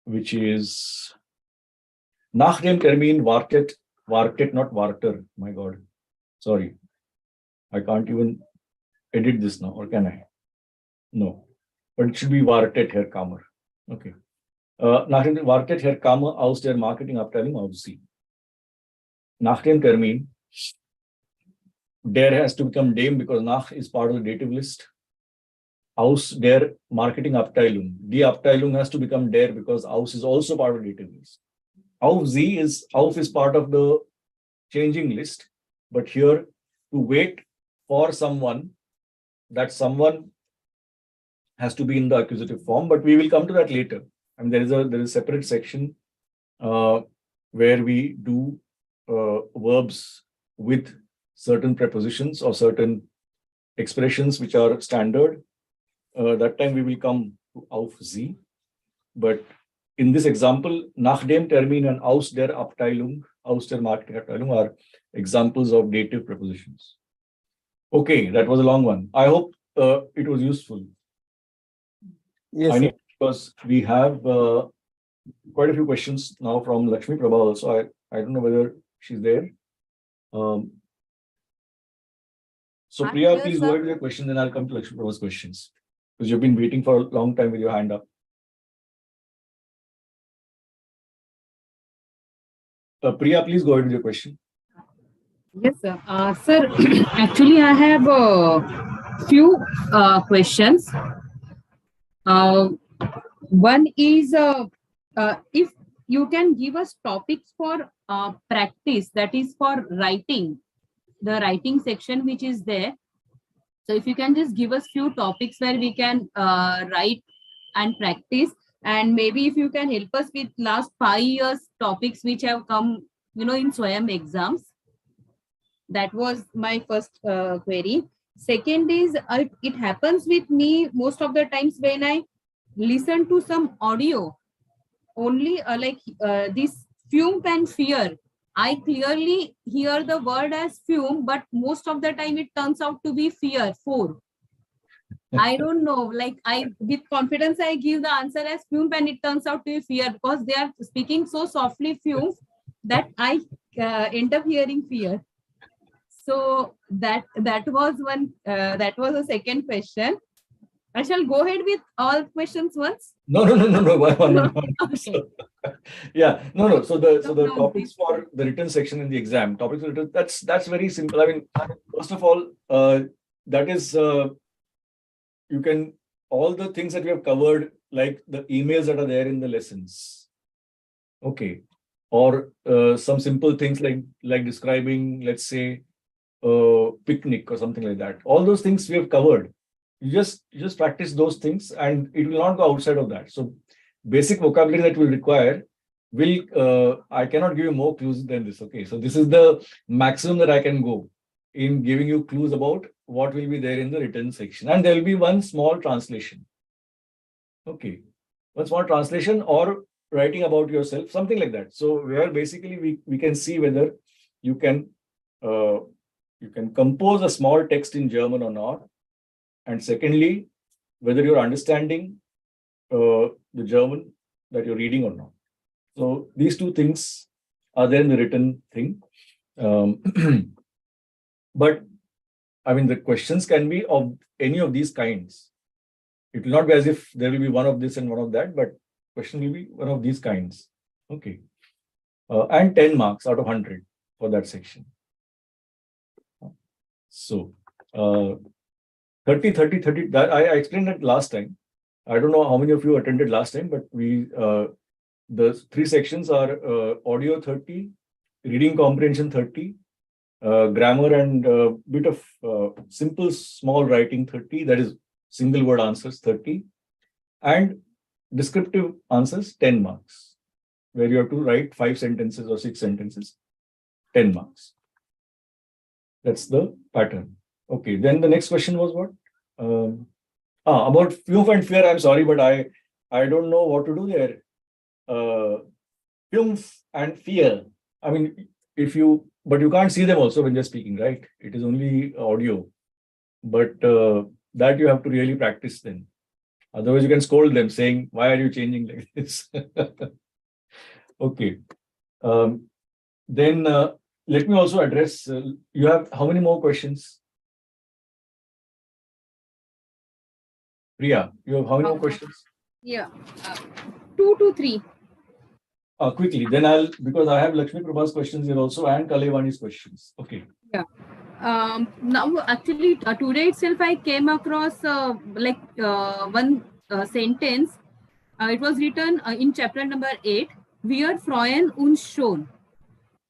which is nach dem Termin wartet, not warter. My God. Sorry. I can't even edit this now, or can I? No. But it should be wartet, Herr Kammer. Okay. Nach dem wartet Herr Kammer aus der Marketingabteilung auf Sie. Nach dem Termin, der has to become dem because nach is part of the dative list. Aus der Marketingabteilung. Die Abteilung has to become der because aus is also part of the dative list. Auf is part of the changing list, but here to wait for someone, that someone has to be in the accusative form, but we will come to that later. And there is a separate section where we do verbs with certain prepositions or certain expressions which are standard. That time we will come to auf sie, but in this example, nach dem Termin and aus der Abteilung, aus der Marketingabteilung are examples of dative prepositions. Okay, that was a long one. I hope it was useful. Yes, I sir. need, because we have quite a few questions now from Lakshmi Prabha also. I don't know whether she's there. So I'm Priya, here, please sir. go ahead with your question, then I'll come to Lakshmi Prabha's questions. Because you've been waiting for a long time with your hand up. Priya, please go ahead with your question. Yes, sir. Sir, actually, I have a few questions. One is if you can give us topics for practice, that is for writing, the writing section which is there. So if you can just give us few topics where we can write and practice, and maybe if you can help us with last 5 years topics which have come, in Swayam exams. That was my first query. Second is, it happens with me most of the times when I listen to some audio, only this fume and fear. I clearly hear the word as fume, but most of the time it turns out to be fear, four. I don't know, with confidence, I give the answer as fume and it turns out to be fear because they are speaking so softly fume that I end up hearing fear. So that was one. That was a second question. I shall go ahead with all questions once. No. One. Okay. So, yeah, no. So the No, topics for the written section in the exam, topics for written, that's very simple. I mean, first of all, that is you can, all the things that we have covered, like the emails that are there in the lessons. Okay. Or some simple things like describing, let's say, picnic or something like that. All those things we have covered. You just practice those things and it will not go outside of that. So basic vocabulary that will require I cannot give you more clues than this. Okay. So this is the maximum that I can go in giving you clues about what will be there in the written section. And there will be one small translation. Okay. One small translation or writing about yourself, something like that. So where basically we can see whether you can compose a small text in German or not. And secondly, whether you're understanding the German that you're reading or not. So these two things are there in the written thing. But I mean, the questions can be of any of these kinds. It will not be as if there will be one of this and one of that, but question will be one of these kinds. Okay. And 10 marks out of 100 for that section. So 30, that I explained that last time. I don't know how many of you attended last time, but the three sections are audio 30, reading comprehension 30, grammar and bit of simple small writing 30, that is single word answers 30, and descriptive answers 10 marks, where you have to write 5 sentences or 6 sentences, 10 marks. That's the pattern. Okay, then the next question was what? About fume and fear. I'm sorry, but I don't know what to do there. Fume and fear. I mean, but you can't see them also when you're speaking, right? It is only audio. But that you have to really practice then. Otherwise, you can scold them saying, why are you changing like this? Okay. Then let me also address, you have how many more questions? Priya, you have how many more questions? Yeah, 2 to 3. Quickly, then because I have Lakshmi Prabha's questions here also and Kalevani's questions. Okay. Now, actually, today itself, I came across one sentence. It was written in chapter number 8. Wir freuen uns schon.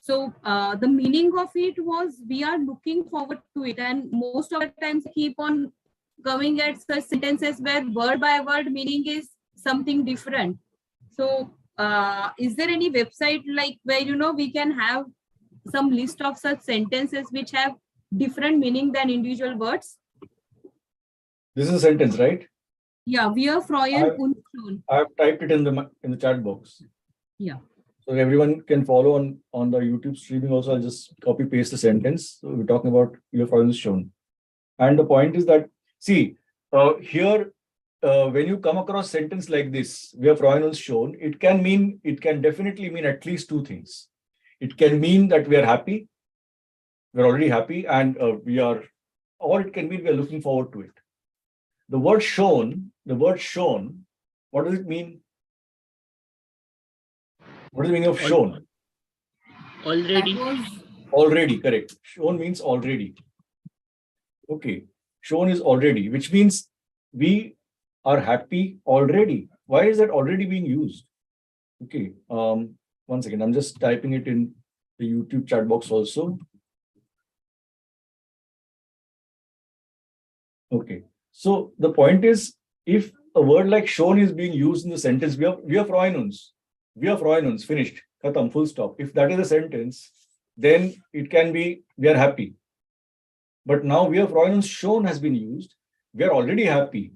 So the meaning of it was we are looking forward to it, and most of the times keep on going at such sentences where word by word meaning is something different. So is there any website like where we can have some list of such sentences which have different meaning than individual words? This is a sentence, right? Yeah, wir freuen uns schon. I have typed it in the chat box. Yeah. So everyone can follow on the YouTube streaming also. I'll just copy paste the sentence. So we're talking about your freuen uns schon. And the point is that, see, here, when you come across sentence like this, wir freuen uns schon, it can definitely mean at least two things. It can mean that we are happy, we're already happy, and or it can mean we are looking forward to it. The word schon, what does it mean? What is the meaning of schon? Already. Already, correct. Schon means already. Okay. Schon is already, which means we are happy already. Why is that already being used? Okay. 1 second. I'm just typing it in the YouTube chat box also. Okay. So the point is, if a word like schon is being used in the sentence, wir freuen uns, finished, khatam, full stop. If that is a sentence, then it can be we are happy. But now wir freuen uns schon has been used. We are already happy.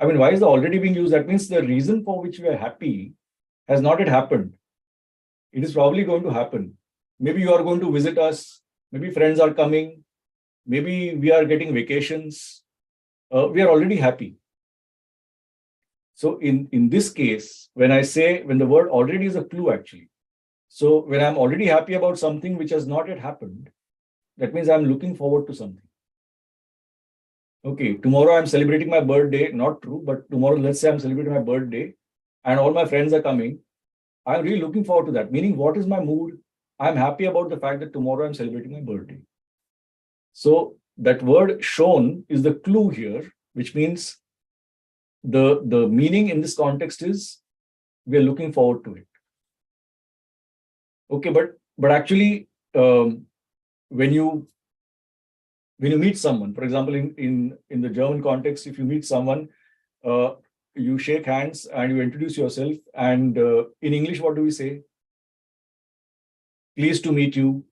I mean, why is the already being used? That means the reason for which we are happy has not yet happened. It is probably going to happen. Maybe you are going to visit us. Maybe friends are coming. Maybe we are getting vacations. We are already happy. So in this case, when the word already is a clue actually. So when I'm already happy about something which has not yet happened, that means I'm looking forward to something. Okay, tomorrow I'm celebrating my birthday. Not true, but tomorrow, let's say I'm celebrating my birthday and all my friends are coming. I'm really looking forward to that. Meaning, what is my mood? I'm happy about the fact that tomorrow I'm celebrating my birthday. So that word schon is the clue here, which means the meaning in this context is we are looking forward to it. Okay, but actually, when you meet someone, for example, in the German context, if you meet someone, you shake hands and you introduce yourself. And in English, what do we say? Pleased to meet you,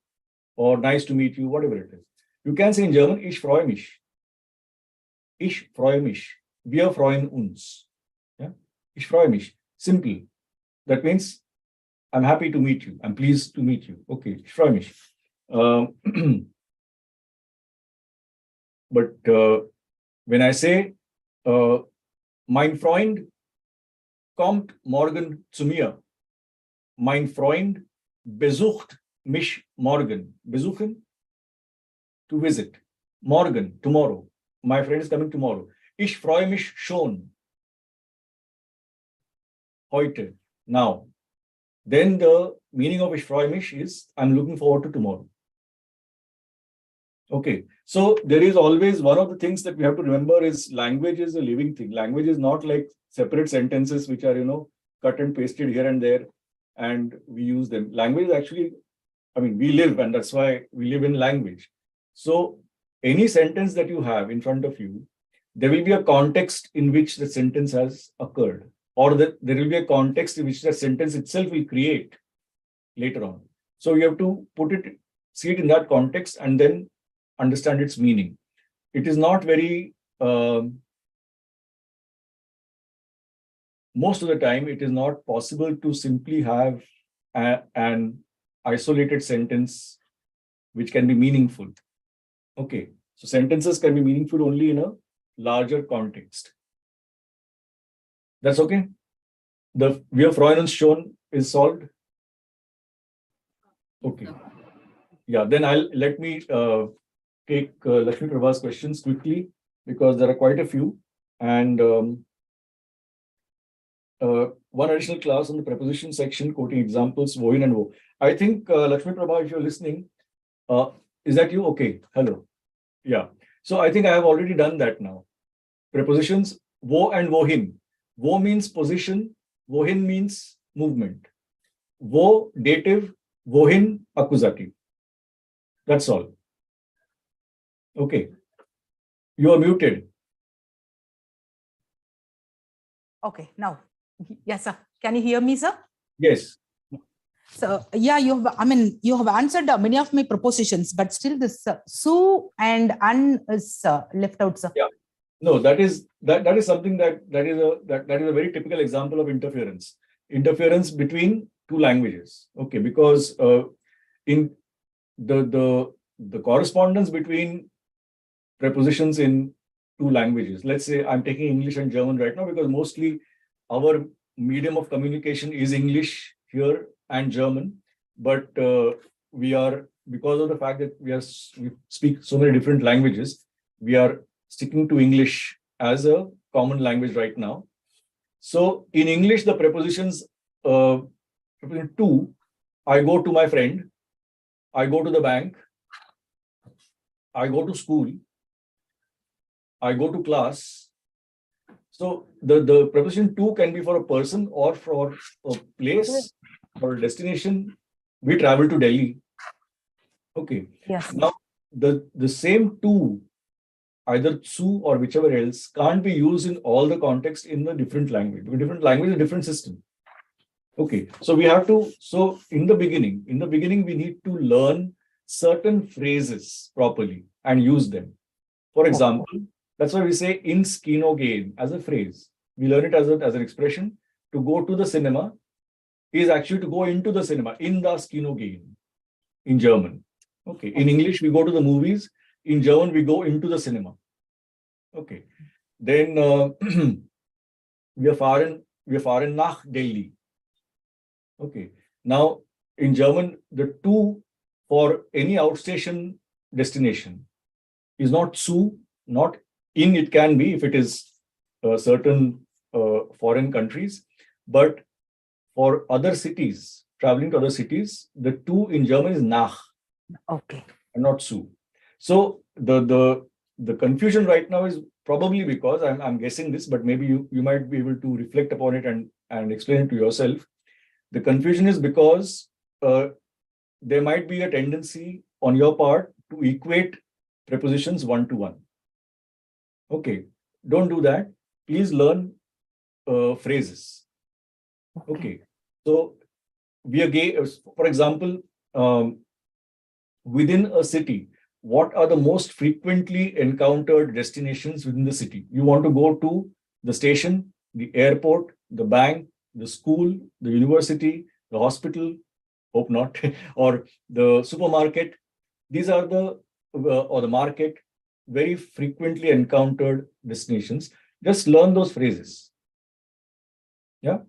or nice to meet you, whatever it is. You can say in German, ich freue mich. Ich freue mich. Wir freuen uns. Yeah? Ich freue mich. Simple. That means I'm happy to meet you. I'm pleased to meet you. Okay, ich freue mich. But when I say, mein Freund kommt morgen zu mir. Mein Freund besucht mich morgen. Besuchen? To visit. Morgen, tomorrow. My friend is coming tomorrow. Ich freue mich schon. Heute, now. Then the meaning of ich freue mich is I'm looking forward to tomorrow. Okay, so there is always one of the things that we have to remember is language is a living thing. Language is not like separate sentences which are, cut and pasted here and there and we use them. Language is actually, we live, and that's why we live in language. So any sentence that you have in front of you, there will be a context in which the sentence has occurred, or that there will be a context in which the sentence itself will create later on. So you have to see it in that context and then understand its meaning. It is not very, most of the time, it is not possible to simply have an isolated sentence which can be meaningful. Okay, so sentences can be meaningful only in a larger context. That's okay. The wir freuen uns schon is solved. Okay. Yeah, then let me take Lakshmi Prabha's questions quickly because there are quite a few. And one additional class on the preposition section, quoting examples, wo in and wo. I think Lakshmi Prabha, if you're listening, is that you? Okay. Hello. Yeah. So I think I have already done that now. Prepositions wo and wohin. Wo means position. Wohin means movement. Wo dative. Wohin accusative. That's all. Okay. You are muted. Okay, now, yes, sir. Can you hear me, sir? Yes. So, yeah, you have answered many of my propositions, but still this su and un is left out, sir. Yeah. No, that is something that is a very typical example of interference. Interference between two languages. Okay, because in the correspondence between prepositions in two languages. Let's say I'm taking English and German right now because mostly our medium of communication is English here and German. But we are, because of the fact that we speak so many different languages, we are sticking to English as a common language right now. So in English, the prepositions preposition to, I go to my friend, I go to the bank, I go to school, I go to class. So the preposition to can be for a person or for a place or a destination. We travel to Delhi. Okay. Yes. Now the same to, either zu or whichever else, can't be used in all the context in the different language. Because different language, a different system. Okay. So we have to, so in the beginning, we need to learn certain phrases properly and use them. For example, that's why we say in skino gehen as a phrase. We learn it as an expression. To go to the cinema is actually to go into the cinema, in das Kino gehen, in German. Okay. In English, we go to the movies. In German, we go into the cinema. Okay. Then wir fahren nach Delhi. Okay. Now, in German, the to for any outstation destination is not zu, not in. It can be if it is certain foreign countries, but for other cities, traveling to other cities, the to in German is nach. Okay. And not zu. So the confusion right now is probably because I'm guessing this, but maybe you might be able to reflect upon it and explain it to yourself. The confusion is because there might be a tendency on your part to equate prepositions one to one. Okay, don't do that. Please learn phrases. Okay, so for example, within a city, what are the most frequently encountered destinations within the city? You want to go to the station, the airport, the bank, the school, the university, the hospital, hope not, or the supermarket. These are or the market, very frequently encountered destinations. Just learn those phrases. Yeah.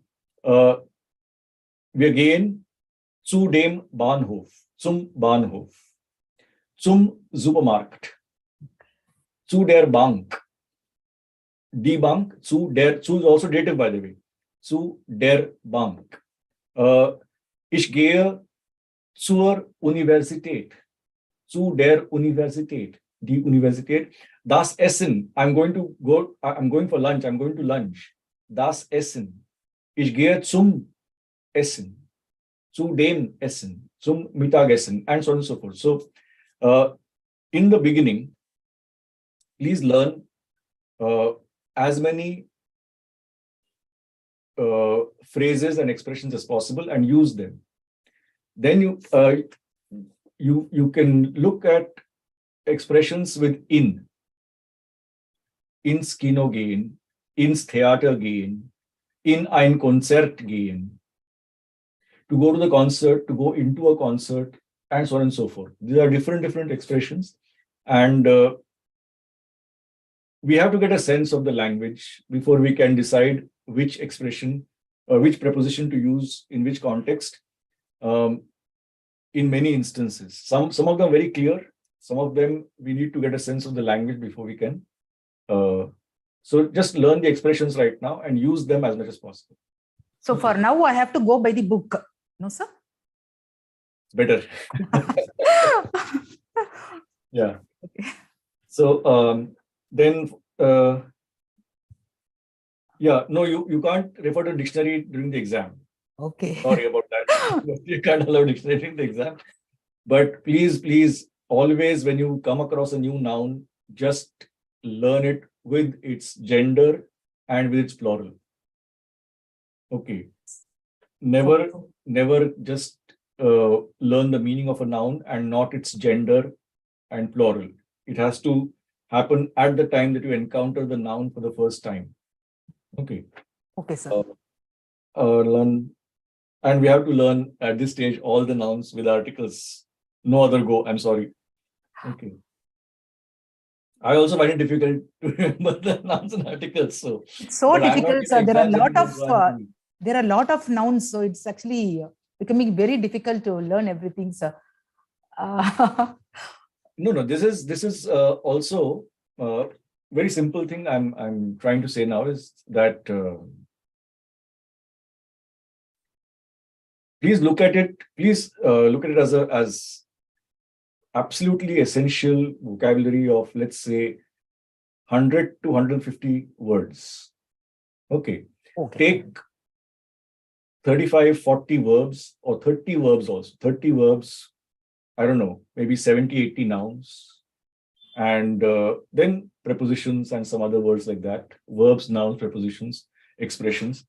Wir gehen zu dem Bahnhof, zum Bahnhof, zum Supermarkt, zu der Bank, die Bank, zu is also dative, by the way, zu der Bank. Ich gehe zur Universität, zu der Universität, die Universität. Das Essen, I'm going for lunch, I'm going to lunch. Das Essen. Ich gehe zum Essen, zu dem Essen, zum Mittagessen, and so on and so forth. So, in the beginning, please learn as many phrases and expressions as possible and use them. Then you can look at expressions with in. Ins Kino gehen, ins Theater gehen, in ein Konzert gehen. To go to the concert, to go into a concert, and so on and so forth. These are different expressions. And we have to get a sense of the language before we can decide which expression or which preposition to use in which context. In many instances, some of them very clear. Some of them we need to get a sense of the language before we can. So just learn the expressions right now and use them as much as possible. So for now, I have to go by the book. No, sir? Better. Yeah. Okay. So then, yeah, no, you can't refer to dictionary during the exam. Okay. Sorry about that. You can't allow dictionary during the exam. But please, always when you come across a new noun, just learn it with its gender and with its plural. Okay. Never just learn the meaning of a noun and not its gender and plural. It has to happen at the time that you encounter the noun for the first time. Okay. Okay, sir. Learn, and we have to learn at this stage all the nouns with articles. No other go. I'm sorry. Okay. I also find it difficult to remember the nouns and articles. So It's so but I'm not difficult, sir. giving There are exams a lot of nouns, so it's actually becoming very difficult to learn everything, sir. No. This is also very simple thing I'm trying to say now is that please look at it. Please look at it as absolutely essential vocabulary of, let's say, 100 to 150 words. Okay. Take 35, 40 verbs or 30 verbs also. 30 verbs, I don't know, maybe 70, 80 nouns. And then prepositions and some other words like that. Verbs, nouns, prepositions, expressions.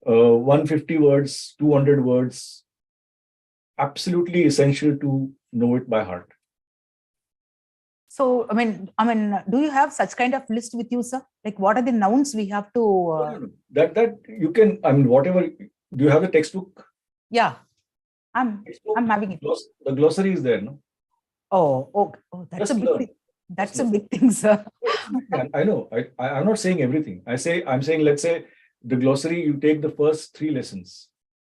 150 words, 200 words. Absolutely essential to know it by heart. So, I mean, do you have such kind of list with you, sir? Like, what are the nouns we have to? No. That you can. I mean, whatever. Do you have the textbook? Yeah, I'm having it. The glossary is there, no? Oh, that's a big thing. That's a big thing, sir. I know. I'm not saying everything. I'm saying, let's say the glossary, you take the first 3 lessons.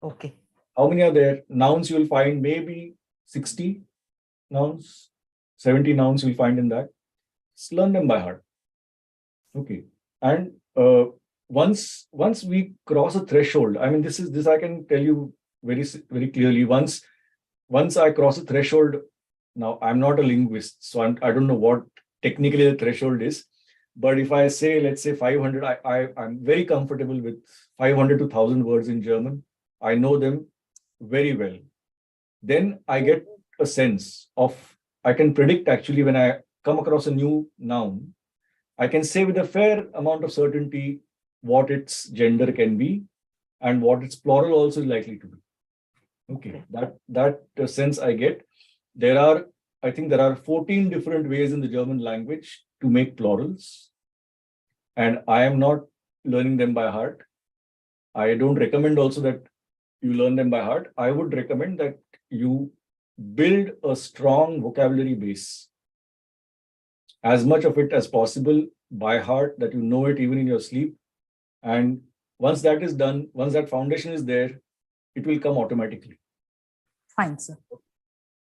Okay. How many are there? Nouns you will find maybe 60 nouns, 70 nouns you'll find in that. Just learn them by heart. Okay. And once we cross a threshold, I mean, this I can tell you very clearly. Once I cross a threshold, now I'm not a linguist, so I don't know what technically the threshold is. But if I say, let's say 500, I'm very comfortable with 500 to 1,000 words in German. I know them very well. Then I get a sense of, I can predict actually when I come across a new noun, I can say with a fair amount of certainty what its gender can be and what its plural also is likely to be. Okay, that sense I get. I think there are 14 different ways in the German language to make plurals, and I am not learning them by heart. I don't recommend also that you learn them by heart. I would recommend that you build a strong vocabulary base, as much of it as possible by heart, that you know it even in your sleep. And once that is done, once that foundation is there, it will come automatically. Fine, sir.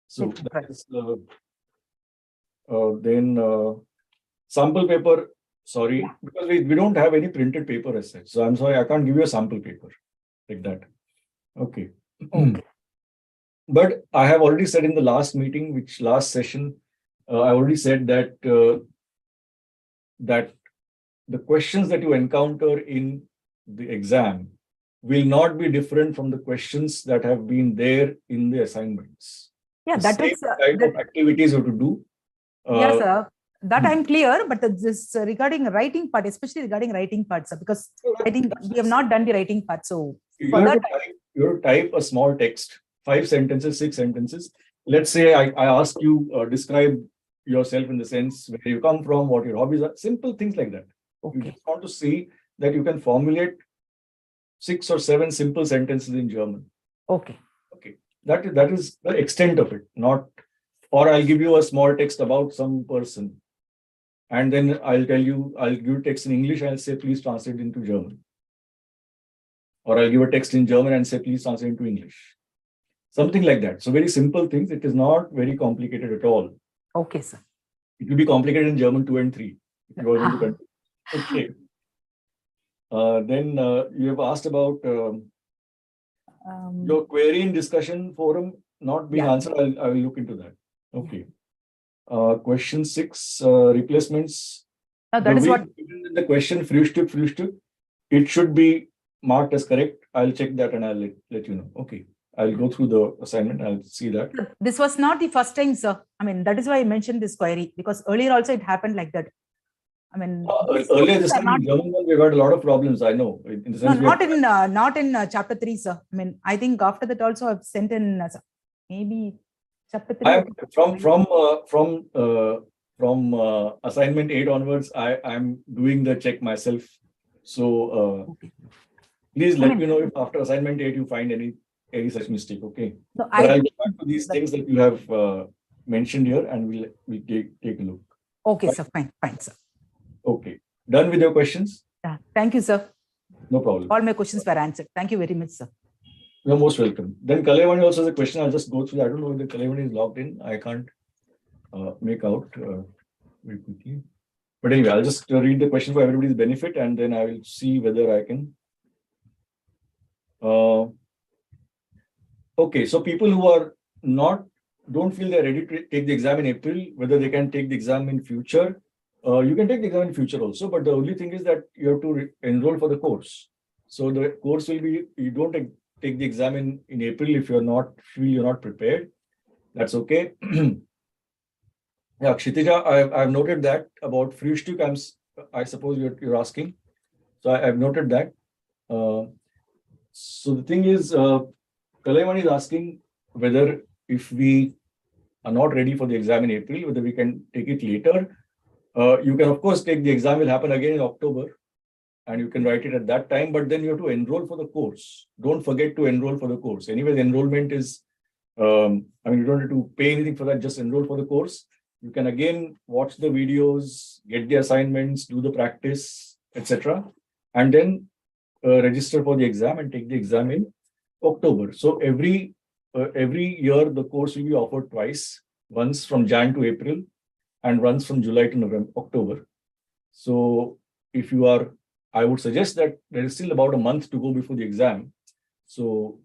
So that is then sample paper. Sorry, because we don't have any printed paper as such. So I'm sorry, I can't give you a sample paper like that. Okay. But I have already said in the last meeting, last session, I already said that that the questions that you encounter in the exam will not be different from the questions that have been there in the assignments. Yeah, the that same is type of activities you have to do. Yes, sir. That I'm clear, but this regarding writing part, especially regarding writing part, sir, because I think we have not done the writing part. So you have to type a small text, 5 sentences, 6 sentences. Let's say I ask you describe yourself in the sense where you come from, what your hobbies are, simple things like that. Okay. You just want to see that you can formulate 6 or 7 simple sentences in German. Okay. That is the extent of it, not, or I'll give you a small text about some person. And then I'll give text in English and I'll say, please translate into German. or I'll give a text in German and say, please translate into English. Something like that. So very simple things. It is not very complicated at all. Okay, sir. It will be complicated in German 2 and 3. If you are going to continue. Okay. Then you have asked about your query in discussion forum not being answered. I will look into that. Okay. Question 6, replacements. That is what in the question Frühstück, it should be marked as correct. I'll check that and I'll let you know. Okay. I'll go through the assignment. I'll see that. this was not the first time, sir. I mean, that is why I mentioned this query, because earlier also it happened like that. I mean, earlier this time in German we've had a lot of problems. I know. In the sense not in chapter 3, sir. I mean, I think after that also I've sent in maybe chapter 3. From assignment 8 onwards, I'm doing the check myself. So please let me know if after assignment 8 you find any such mistake. Okay. No, I'll go back to these things that you have mentioned here, and we'll take a look. Okay, sir. Fine, sir. Okay. Done with your questions? Yeah. Thank you, sir. No problem. All my questions were answered. Thank you very much, sir. You're most welcome. Then Kalyavani also has a question. I'll just go through. I don't know if the Kalyavani is logged in. I can't make out very quickly. But anyway, I'll just read the question for everybody's benefit, and then I will see whether I can. Okay, so people who don't feel they're ready to take the exam in April, whether they can take the exam in future. You can take the exam in future also, but the only thing is that you have to enroll for the course. So the course will be, you don't take the exam in April if you're not prepared. That's okay. Yeah, Kshitija, I've noted that about Frühstück. I suppose you're asking. So I've noted that. So the thing is, Kalyavani is asking whether if we are not ready for the exam in April, whether we can take it later. You can, of course, take the exam will happen again in October, and you can write it at that time, but then you have to enroll for the course. Don't forget to enroll for the course. Anyway, the enrollment is, you don't have to pay anything for that, just enroll for the course. You can again watch the videos, get the assignments, do the practice, etc. And then register for the exam and take the exam in October. So every year, the course will be offered twice, once from Jan to April, and runs from July to October. So if you are, I would suggest that there is still about a month to go before the exam. So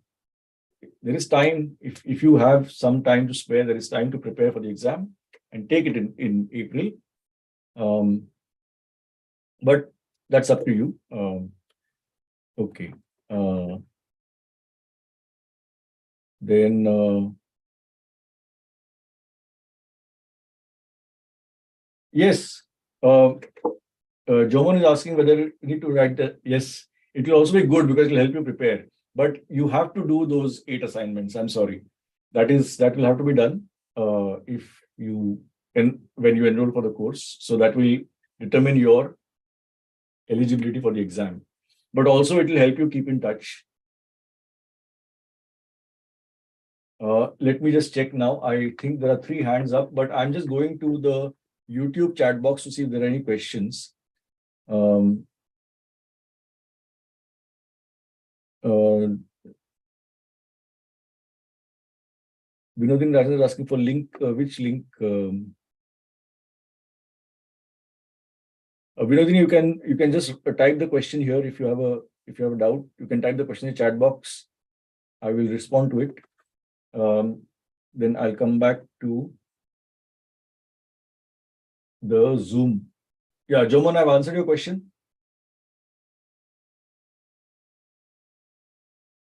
there is time, if you have some time to spare, there is time to prepare for the exam and take it in April. But that's up to you. Okay. Then yes, Jomon is asking whether you need to write the, yes, it will also be good because it will help you prepare. But you have to do those 8 assignments. I'm sorry. That will have to be done if you when you enroll for the course. So that will determine your eligibility for the exam. But also it will help you keep in touch. Let me just check now. I think there are 3 hands up, but I'm just going to the YouTube chat box to see if there are any questions. Vinodin Rajan is asking for link. Which link? Vinodin, you can just type the question here if you have a doubt. You can type the question in the chat box. I will respond to it. Then I'll come back to the Zoom. Yeah, Jomon, I've answered your question.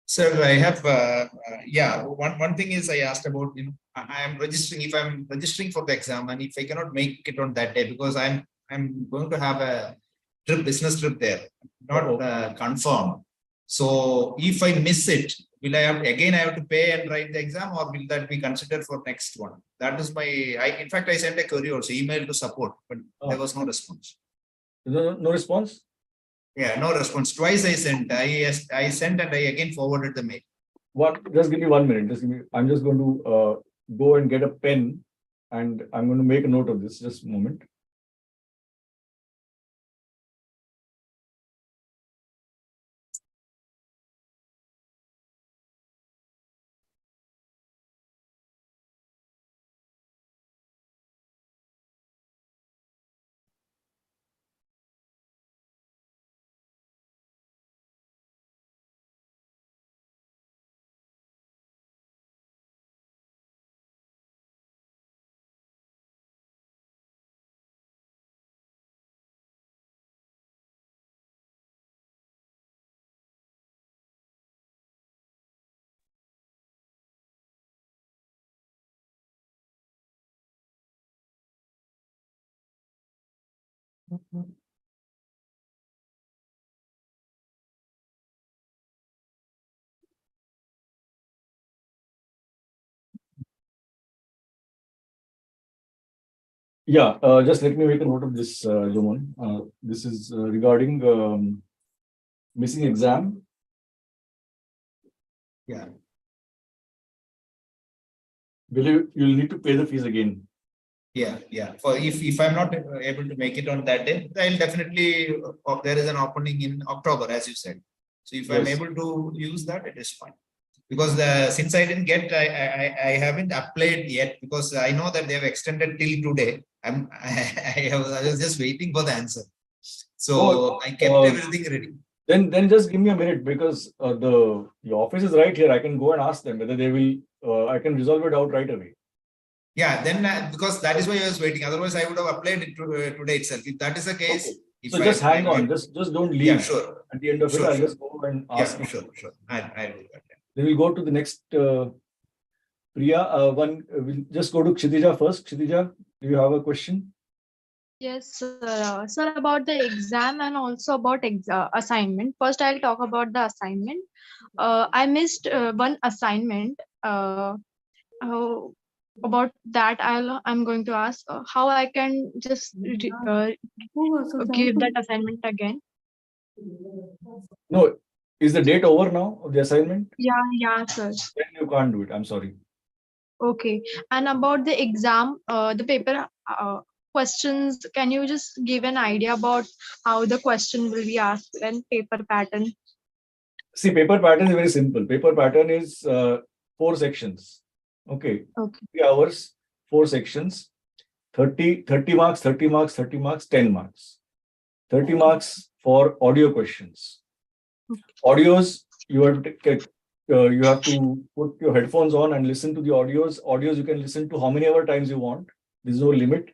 Sir, I have, one thing is I asked about, I am registering, if I'm registering for the exam and if I cannot make it on that day, because I'm going to have a business trip there, not confirmed. So if I miss it, will I have to pay and write the exam, or will that be considered for next one? That is in fact, I sent a query also, email to support, but there was no response. No response? Yeah, no response. Twice I sent. I sent and I again forwarded the mail. What? Just give me 1 minute. I'm just going to go and get a pen, and I'm going to make a note of this. Just a moment. Yeah, just let me make a note of this, Jomon. This is regarding missing exam. Yeah. You'll need to pay the fees again. Yeah. For if I'm not able to make it on that day, I'll definitely, there is an opening in October, as you said. So if I'm Yes. able to use that, it is fine. Because since I didn't get, I haven't applied yet, because I know that they have extended till today. I was just waiting for the answer. So Oh, I kept everything ready. Then just give me a minute, because your office is right here. I can go and ask them whether they will. I can resolve it out right away. Yeah, then because that is why I was waiting. Otherwise, I would have applied it today itself. If that is the case, Okay. if So just hang on. Just don't leave. Yeah, sure. At the end of Sure, it, I'll sure. just go and ask. Yeah, sure. I'll do that. Then we'll go to the next Priya. We'll just go to Kshitija first. Kshitija, do you have a question? Yes, sir. Sir, about the exam and also about assignment. First, I'll talk about the assignment. I missed one assignment. About that, I'm going to ask how I can just give that assignment again. No. Is the date over now of the assignment? Yeah, sir. Then you can't do it. I'm sorry. Okay. And about the exam, the paper questions, can you just give an idea about how the question will be asked and paper pattern? See, paper pattern is very simple. Paper pattern is 4 sections. Okay. 3 hours, 4 sections, 30 marks, 30 marks, 30 marks, 10 marks. 30 marks for audio questions. Audios, you have to put your headphones on and listen to the audios. Audios you can listen to how many ever times you want. There's no limit.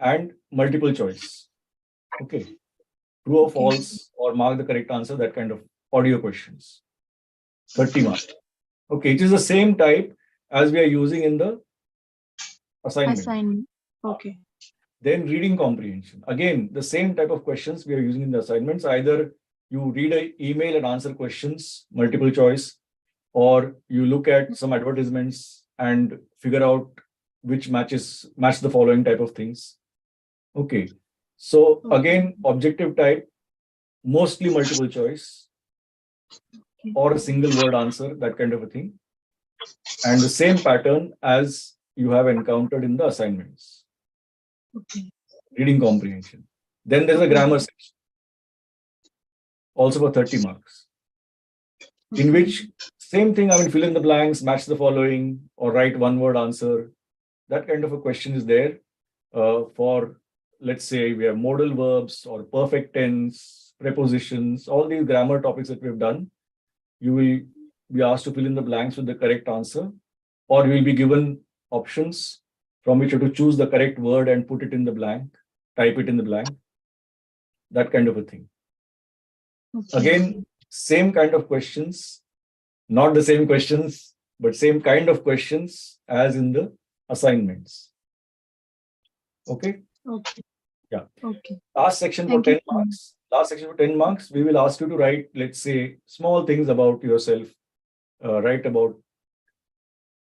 And multiple choice. Okay. True or false, or mark the correct answer, that kind of audio questions. 30 marks. Okay, it is the same type as we are using in the assignment. Okay. Then reading comprehension. Again, the same type of questions we are using in the assignments. Either you read an email and answer questions, multiple choice, or you look at some advertisements and figure out which match the following type of things. Okay. So again, objective type, mostly multiple choice or a single word answer, that kind of a thing. And the same pattern as you have encountered in the assignments. Reading comprehension. Then there's a grammar section, also for 30 marks, in which same thing, fill in the blanks, match the following, or write one word answer. That kind of a question is there for, let's say, we have modal verbs or perfect tense, prepositions, all these grammar topics that we've done. You will be asked to fill in the blanks with the correct answer, or you will be given options from which you have to choose the correct word and put it in the blank, type it in the blank, that kind of a thing. Again, same kind of questions, not the same questions, but same kind of questions as in the assignments. Okay? Yeah. Last section for 10 marks. Last section for 10 marks, we will ask you to write, let's say, small things about yourself. Write about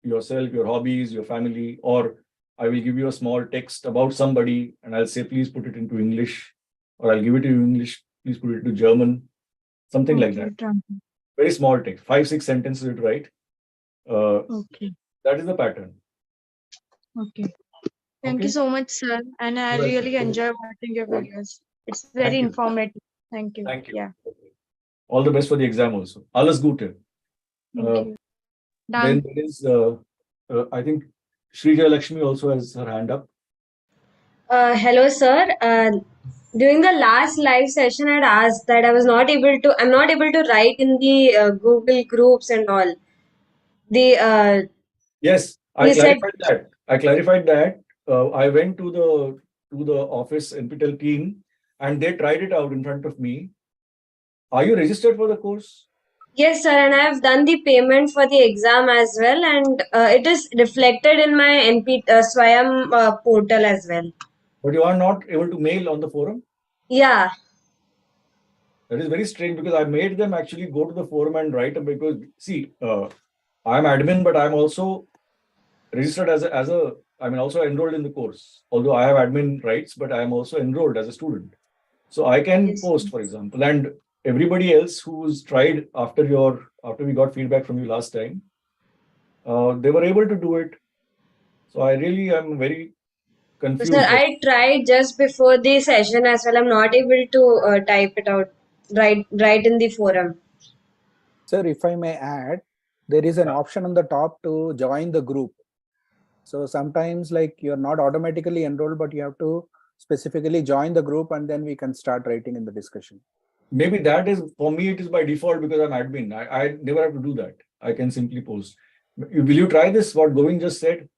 yourself, your hobbies, your family, or I will give you a small text about somebody and I'll say, please put it into English, or I'll give it to you in English, please put it into German, something like that. Very small text, 5-6 sentences to write. That is the pattern. Thank you so much, sir. And I really enjoy watching your videos. It's very informative. Thank you. Thank you. Yeah. All the best for the exam also. Alles Gute. Thank you. Then there is, I think, Srija Lakshmi also has her hand up. Hello, sir. During the last live session, I had asked that I'm not able to write in the Google groups and all. Yes, I clarified that. I went to the office NPTEL team and they tried it out in front of me. Are you registered for the course? Yes, sir, and I have done the payment for the exam as well, and it is reflected in my Swayam portal as well. But you are not able to mail on the forum? Yeah. That is very strange because I made them actually go to the forum and write them because see, I'm admin, but I'm also registered also enrolled in the course. Although I have admin rights, but I am also enrolled as a student. So I can Yes. post, for example, and everybody else who's tried after we got feedback from you last time, they were able to do it. So I really am very So, confused. sir, I tried just before the session as well. I'm not able to type it out right in the forum. Sir, if I may add, there is an Yeah. option on the top to join the group. So sometimes like you're not automatically enrolled, but you have to specifically join the group and then we can start writing in the discussion. Maybe that is, for me, it is by default because I'm admin. I never have to do that. I can simply post. Will you try this, what Govind just said?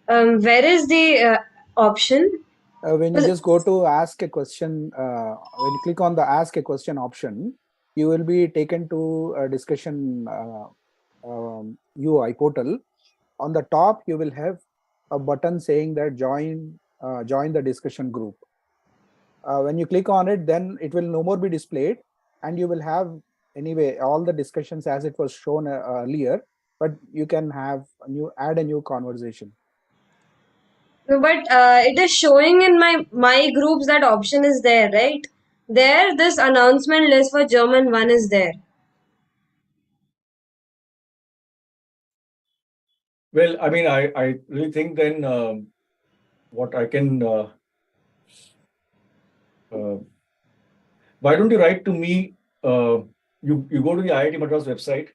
Where is the option? When you just go to ask a question, when you click on the ask a question option, you will be taken to a discussion UI portal. On the top, you will have a button saying that join the discussion group. When you click on it, then it will no more be displayed and you will have anyway all the discussions as it was shown earlier, but you can have add a new conversation. No, but it is showing in my groups that option is there, right? There, this announcement list for German 1 is there. Well, I mean, I really think then what I can, why don't you write to me? You go to the IIT Madras website.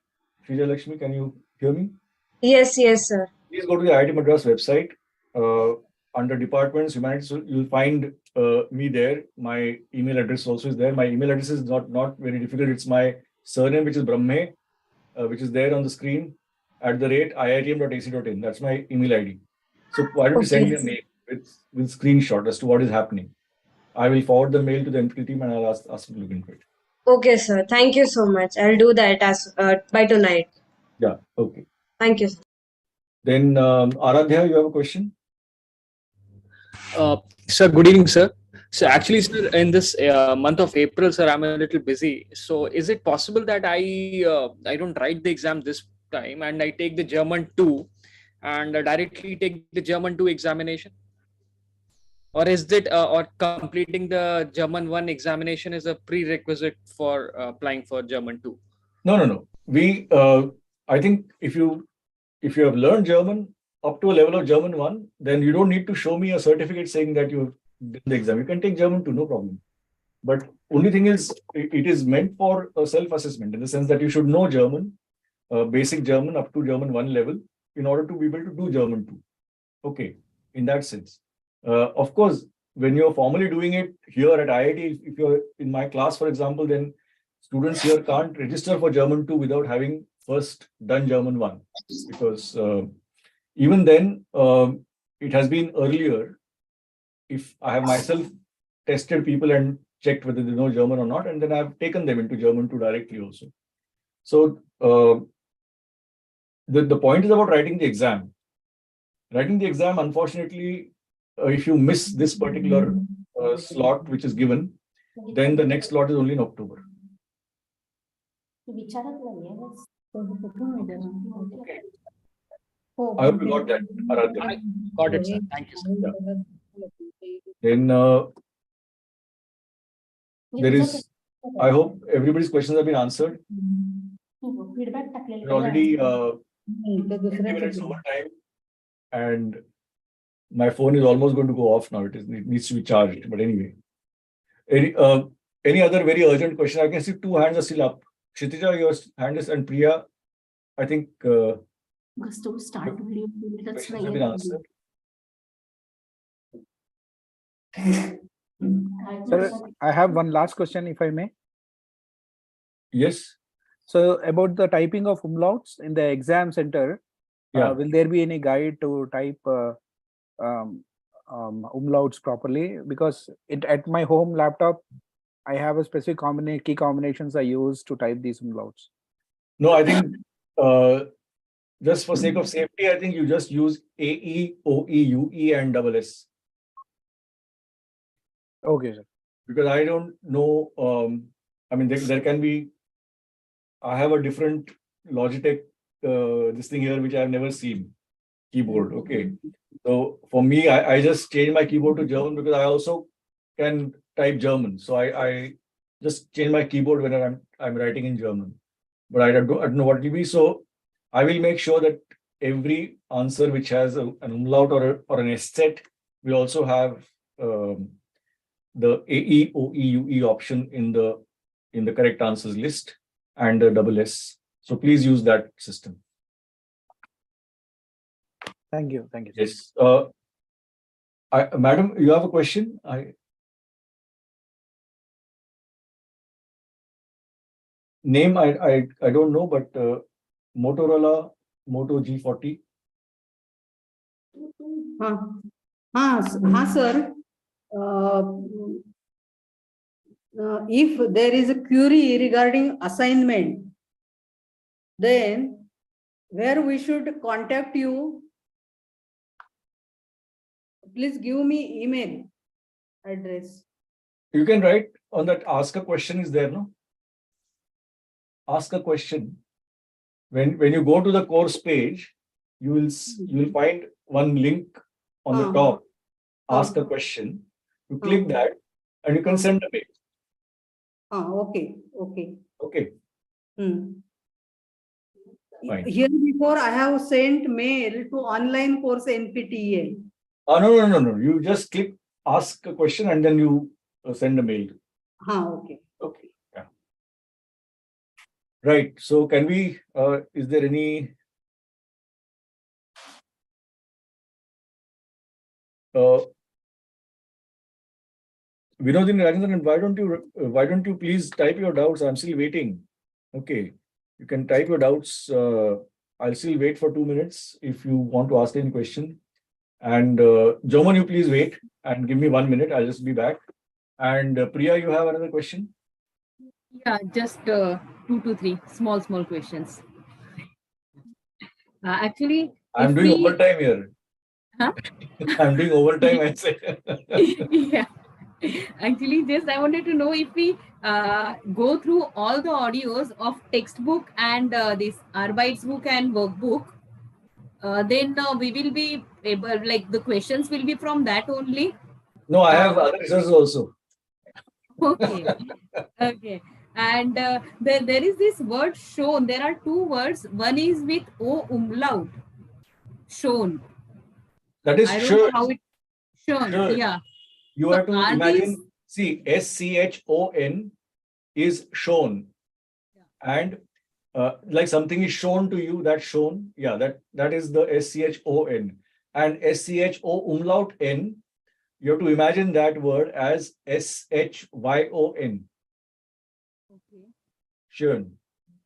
Srijay Lakshmi, can you hear me? Yes, yes, sir. Please go to the IIT Madras website. Under departments, humanities, you'll find me there. My email address also is there. My email address is not very difficult. It's my surname, which is Brahme, which is there on the screen @iitm.ac.in. That's my email ID. So why don't you send me a mail with screenshot as to what is happening? I will forward the mail to the NPTEL team and I'll ask them to look into it. Okay, sir. Thank you so much. I'll do that as by tonight. Yeah. Okay. Thank you, sir. Then Aradhya, you have a question? Sir, good evening, sir. So actually, sir, in this month of April, sir, I'm a little busy. So is it possible that I don't write the exam this time and I take the German 2 and directly take the German 2 examination? Or is it or completing the German 1 examination is a prerequisite for applying for German 2? No. I think if you have learned German up to a level of German 1, then you don't need to show me a certificate saying that you've done the exam. You can take German 2, no problem. But only thing is, it is meant for a self-assessment in the sense that you should know German, basic German up to German 1 level in order to be able to do German 2. Okay, in that sense. Of course, when you're formally doing it here at IIT, if you're in my class, for example, then students here can't register for German 2 without having first done German 1. Because even then, it has been earlier, if I have myself tested people and checked whether they know German or not, and then I've taken them into German 2 directly also. So the point is about writing the exam. Writing the exam, unfortunately, if you miss this particular slot which is given, then the next slot is only in October. Okay. I hope you got that, Aradhya. I got it, sir. Thank you, sir. Yeah. Then there is, I hope everybody's questions have been answered. We're already 50 minutes over time, and my phone is almost going to go off now. It needs to be charged. But anyway, any other very urgent question? I can see 2 hands are still up. Kshitija, your hand is, and Priya, I think questions have been answered. Sir, I have one last question, if I may. Yes. So about the typing of umlauts in the exam center, will there be any guide to type umlauts properly? Because at my home laptop, I have a specific key combinations I use to type these umlauts. No, I think just for sake of safety, I think you just use AE, OE, UE, and SS. Okay, sir. because I don't know. I mean, there can be. I have a different Logitech this thing here which I have never seen keyboard. Okay, so for me, I just changed my keyboard to German because I also can type German. So I just change my keyboard when I'm writing in German. But I don't know what it will be. So I will make sure that every answer which has an umlaut or an S set, we also have the AE, OE, UE option in the correct answers list and the double S. So please use that system. Thank you. Thank you. Yes. Madam, you have a question? Name I don't know, but Motorola Moto G40. Sir. If there is a query regarding assignment, then where we should contact you? Please give me email address. You can write on that. Ask a question is there, no? Ask a question. When you go to the course page, you will find one link on the top. Ask a question. You click that, and you can send a mail. Okay. Okay. Fine. Here before I have sent mail to online course NPTEL. No. You just click ask a question and then you send a mail. Okay. Okay. Yeah. Right. So can we? Is there any? Vinodin Rajandan, why don't you please type your doubts? I'm still waiting. Okay, you can type your doubts. I'll still wait for 2 minutes if you want to ask any question. And Joman, you please wait and give me 1 minute. I'll just be back. And Priya, you have another question? Yeah, just 2 to 3 small questions. Actually, I'm doing overtime here. Huh? I'm doing overtime, I say. Yeah. Actually, just I wanted to know if we go through all the audios of textbook and this Arbeits book and workbook, then we will be able, like the questions will be from that only. No, I have other resources also. Okay. Okay. And there is this word shown. There are 2 words. One is with O umlaut. Shown. That is I don't sure. know how it shown. Sure. Yeah. You So have to are imagine, these- see, SCHON is shown. And like something is shown to you, that's shown. Yeah, that is the SCHON. And SCHO umlaut N, you have to imagine that word as SHYON. Okay. Shown.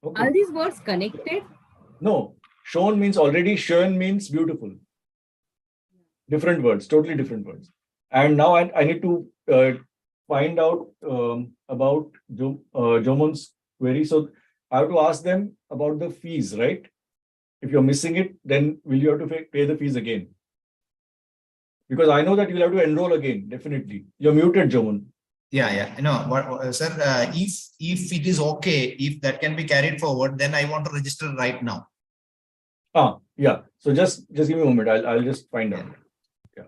Okay. Are these words connected? No, shown means already, shown means beautiful. Different words, totally different words. And now I need to find out about Jomon's query. So I have to ask them about the fees, right? If you're missing it, then will you have to pay the fees again? Because I know that you'll have to enroll again, definitely. You're muted, Jomon. Yeah. No, sir, if it is okay, if that can be carried forward, then I want to register right now. Yeah. So just give me a moment. I'll just find out. Yeah.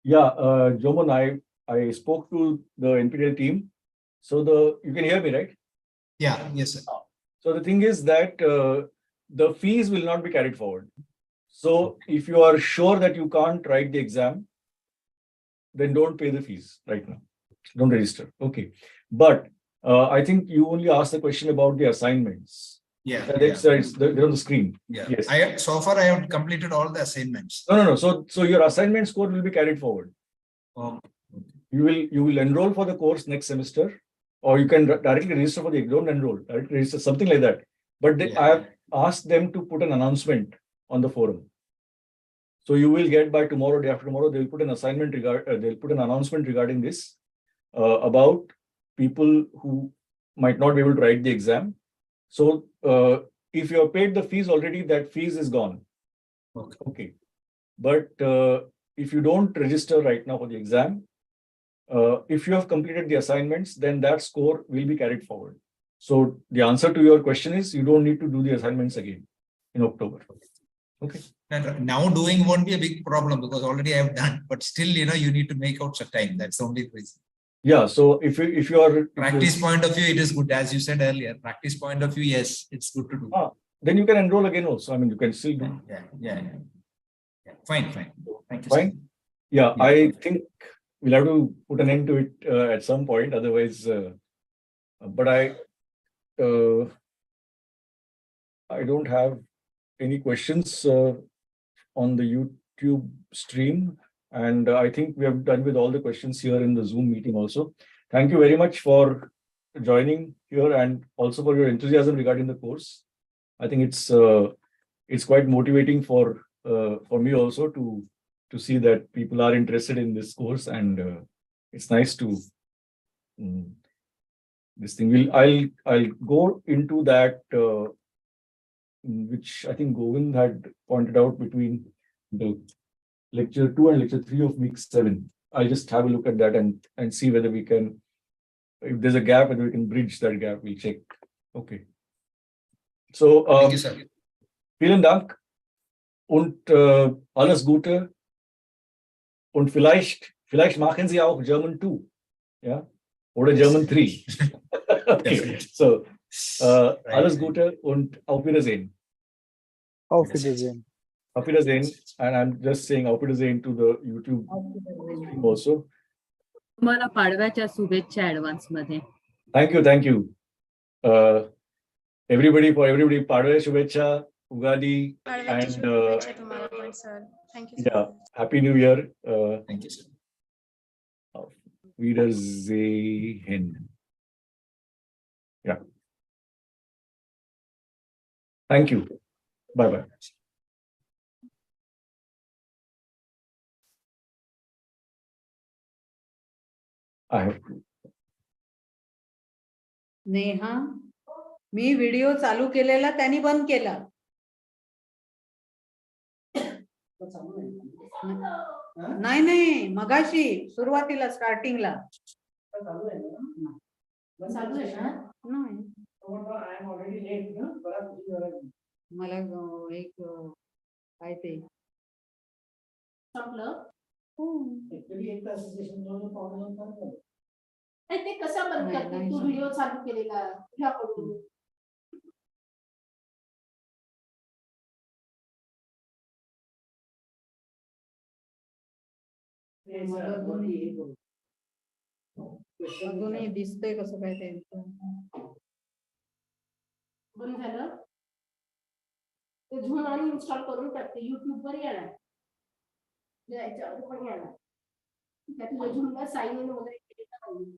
Yeah, Jomon, I spoke to the NPTEL team. So you can hear me, right? Yeah, yes, sir. So the thing is that the fees will not be carried forward. So if you are sure that you can't write the exam, then don't pay the fees right now. Don't register. Okay. But I think you only asked the question about the assignments. Yeah. They're on the screen. Yeah. Yes. So far I have completed all the assignments. No. So your assignment score will be carried forward. Okay. You will enroll for the course next semester, or you can directly register for the don't enroll, directly register, something like that. But I have asked them to put an announcement on the forum. So you will get by tomorrow, day after tomorrow, they'll put an they'll put an announcement regarding this about people who might not be able to write the exam. So if you have paid the fees already, that fees is gone. Okay. But if you don't register right now for the exam, if you have completed the assignments, then that score will be carried forward. So the answer to your question is you don't need to do the assignments again in October. Okay. And now doing won't be a big problem because already I have done, but still, you need to make out some time. That's the only reason. Yeah. So if you are practice point of view, it is good. As you said earlier, practice point of view, yes, it's good to do. Then you can enroll again also. I mean, you can still do. Yeah. Fine. Thank you. Fine. Yeah, I think we'll have to put an end to it at some point. Otherwise, but I don't have any questions on the YouTube stream. And I think we have done with all the questions here in the Zoom meeting also. Thank you very much for joining here and also for your enthusiasm regarding the course. I think it's quite motivating for me also to see that people are interested in this course, and it's nice to this thing. I'll go into that which I think Govind had pointed out between the lecture 2 and lecture 3 of week 7. I'll just have a look at that and see whether we can, if there's a gap, whether we can bridge that gap. We'll check. Okay. So thank you, sir. Vielen Dank und alles Gute und vielleicht machen Sie auch German 2, ja, oder German 3. Okay. So alles Gute und auf Wiedersehen. Auf Wiedersehen. Auf Wiedersehen. And I'm just saying auf Wiedersehen to the YouTube stream also. तुम्हाला पाडव्याच्या शुभेच्छा advance मध्ये. Thank you. Everybody पाडव्या शुभेच्छा, Ugadi, and yeah, Happy New Year. Thank you, sir. Auf Wiedersehen. Yeah. Thank you. Bye. I have to. Neha, me video चालू केलेला त्यांनी बंद केला. नाही मगाशी सुरुवातीला स्टार्टिंगला चालू आहे ना. मला एक काय ते संपलं. ते कसं बंद करते तू व्हिडिओ चालू केलेला तुझ्याकडून. अजूनही दिसतंय कसं काय ते बंद झालं. ते झूम आणि इन्स्टॉल करून टाकते. युट्यूबवर येणार, याच्यावर पण येणार. त्यात झूमला साइन इन वगैरे केलेलं नाही.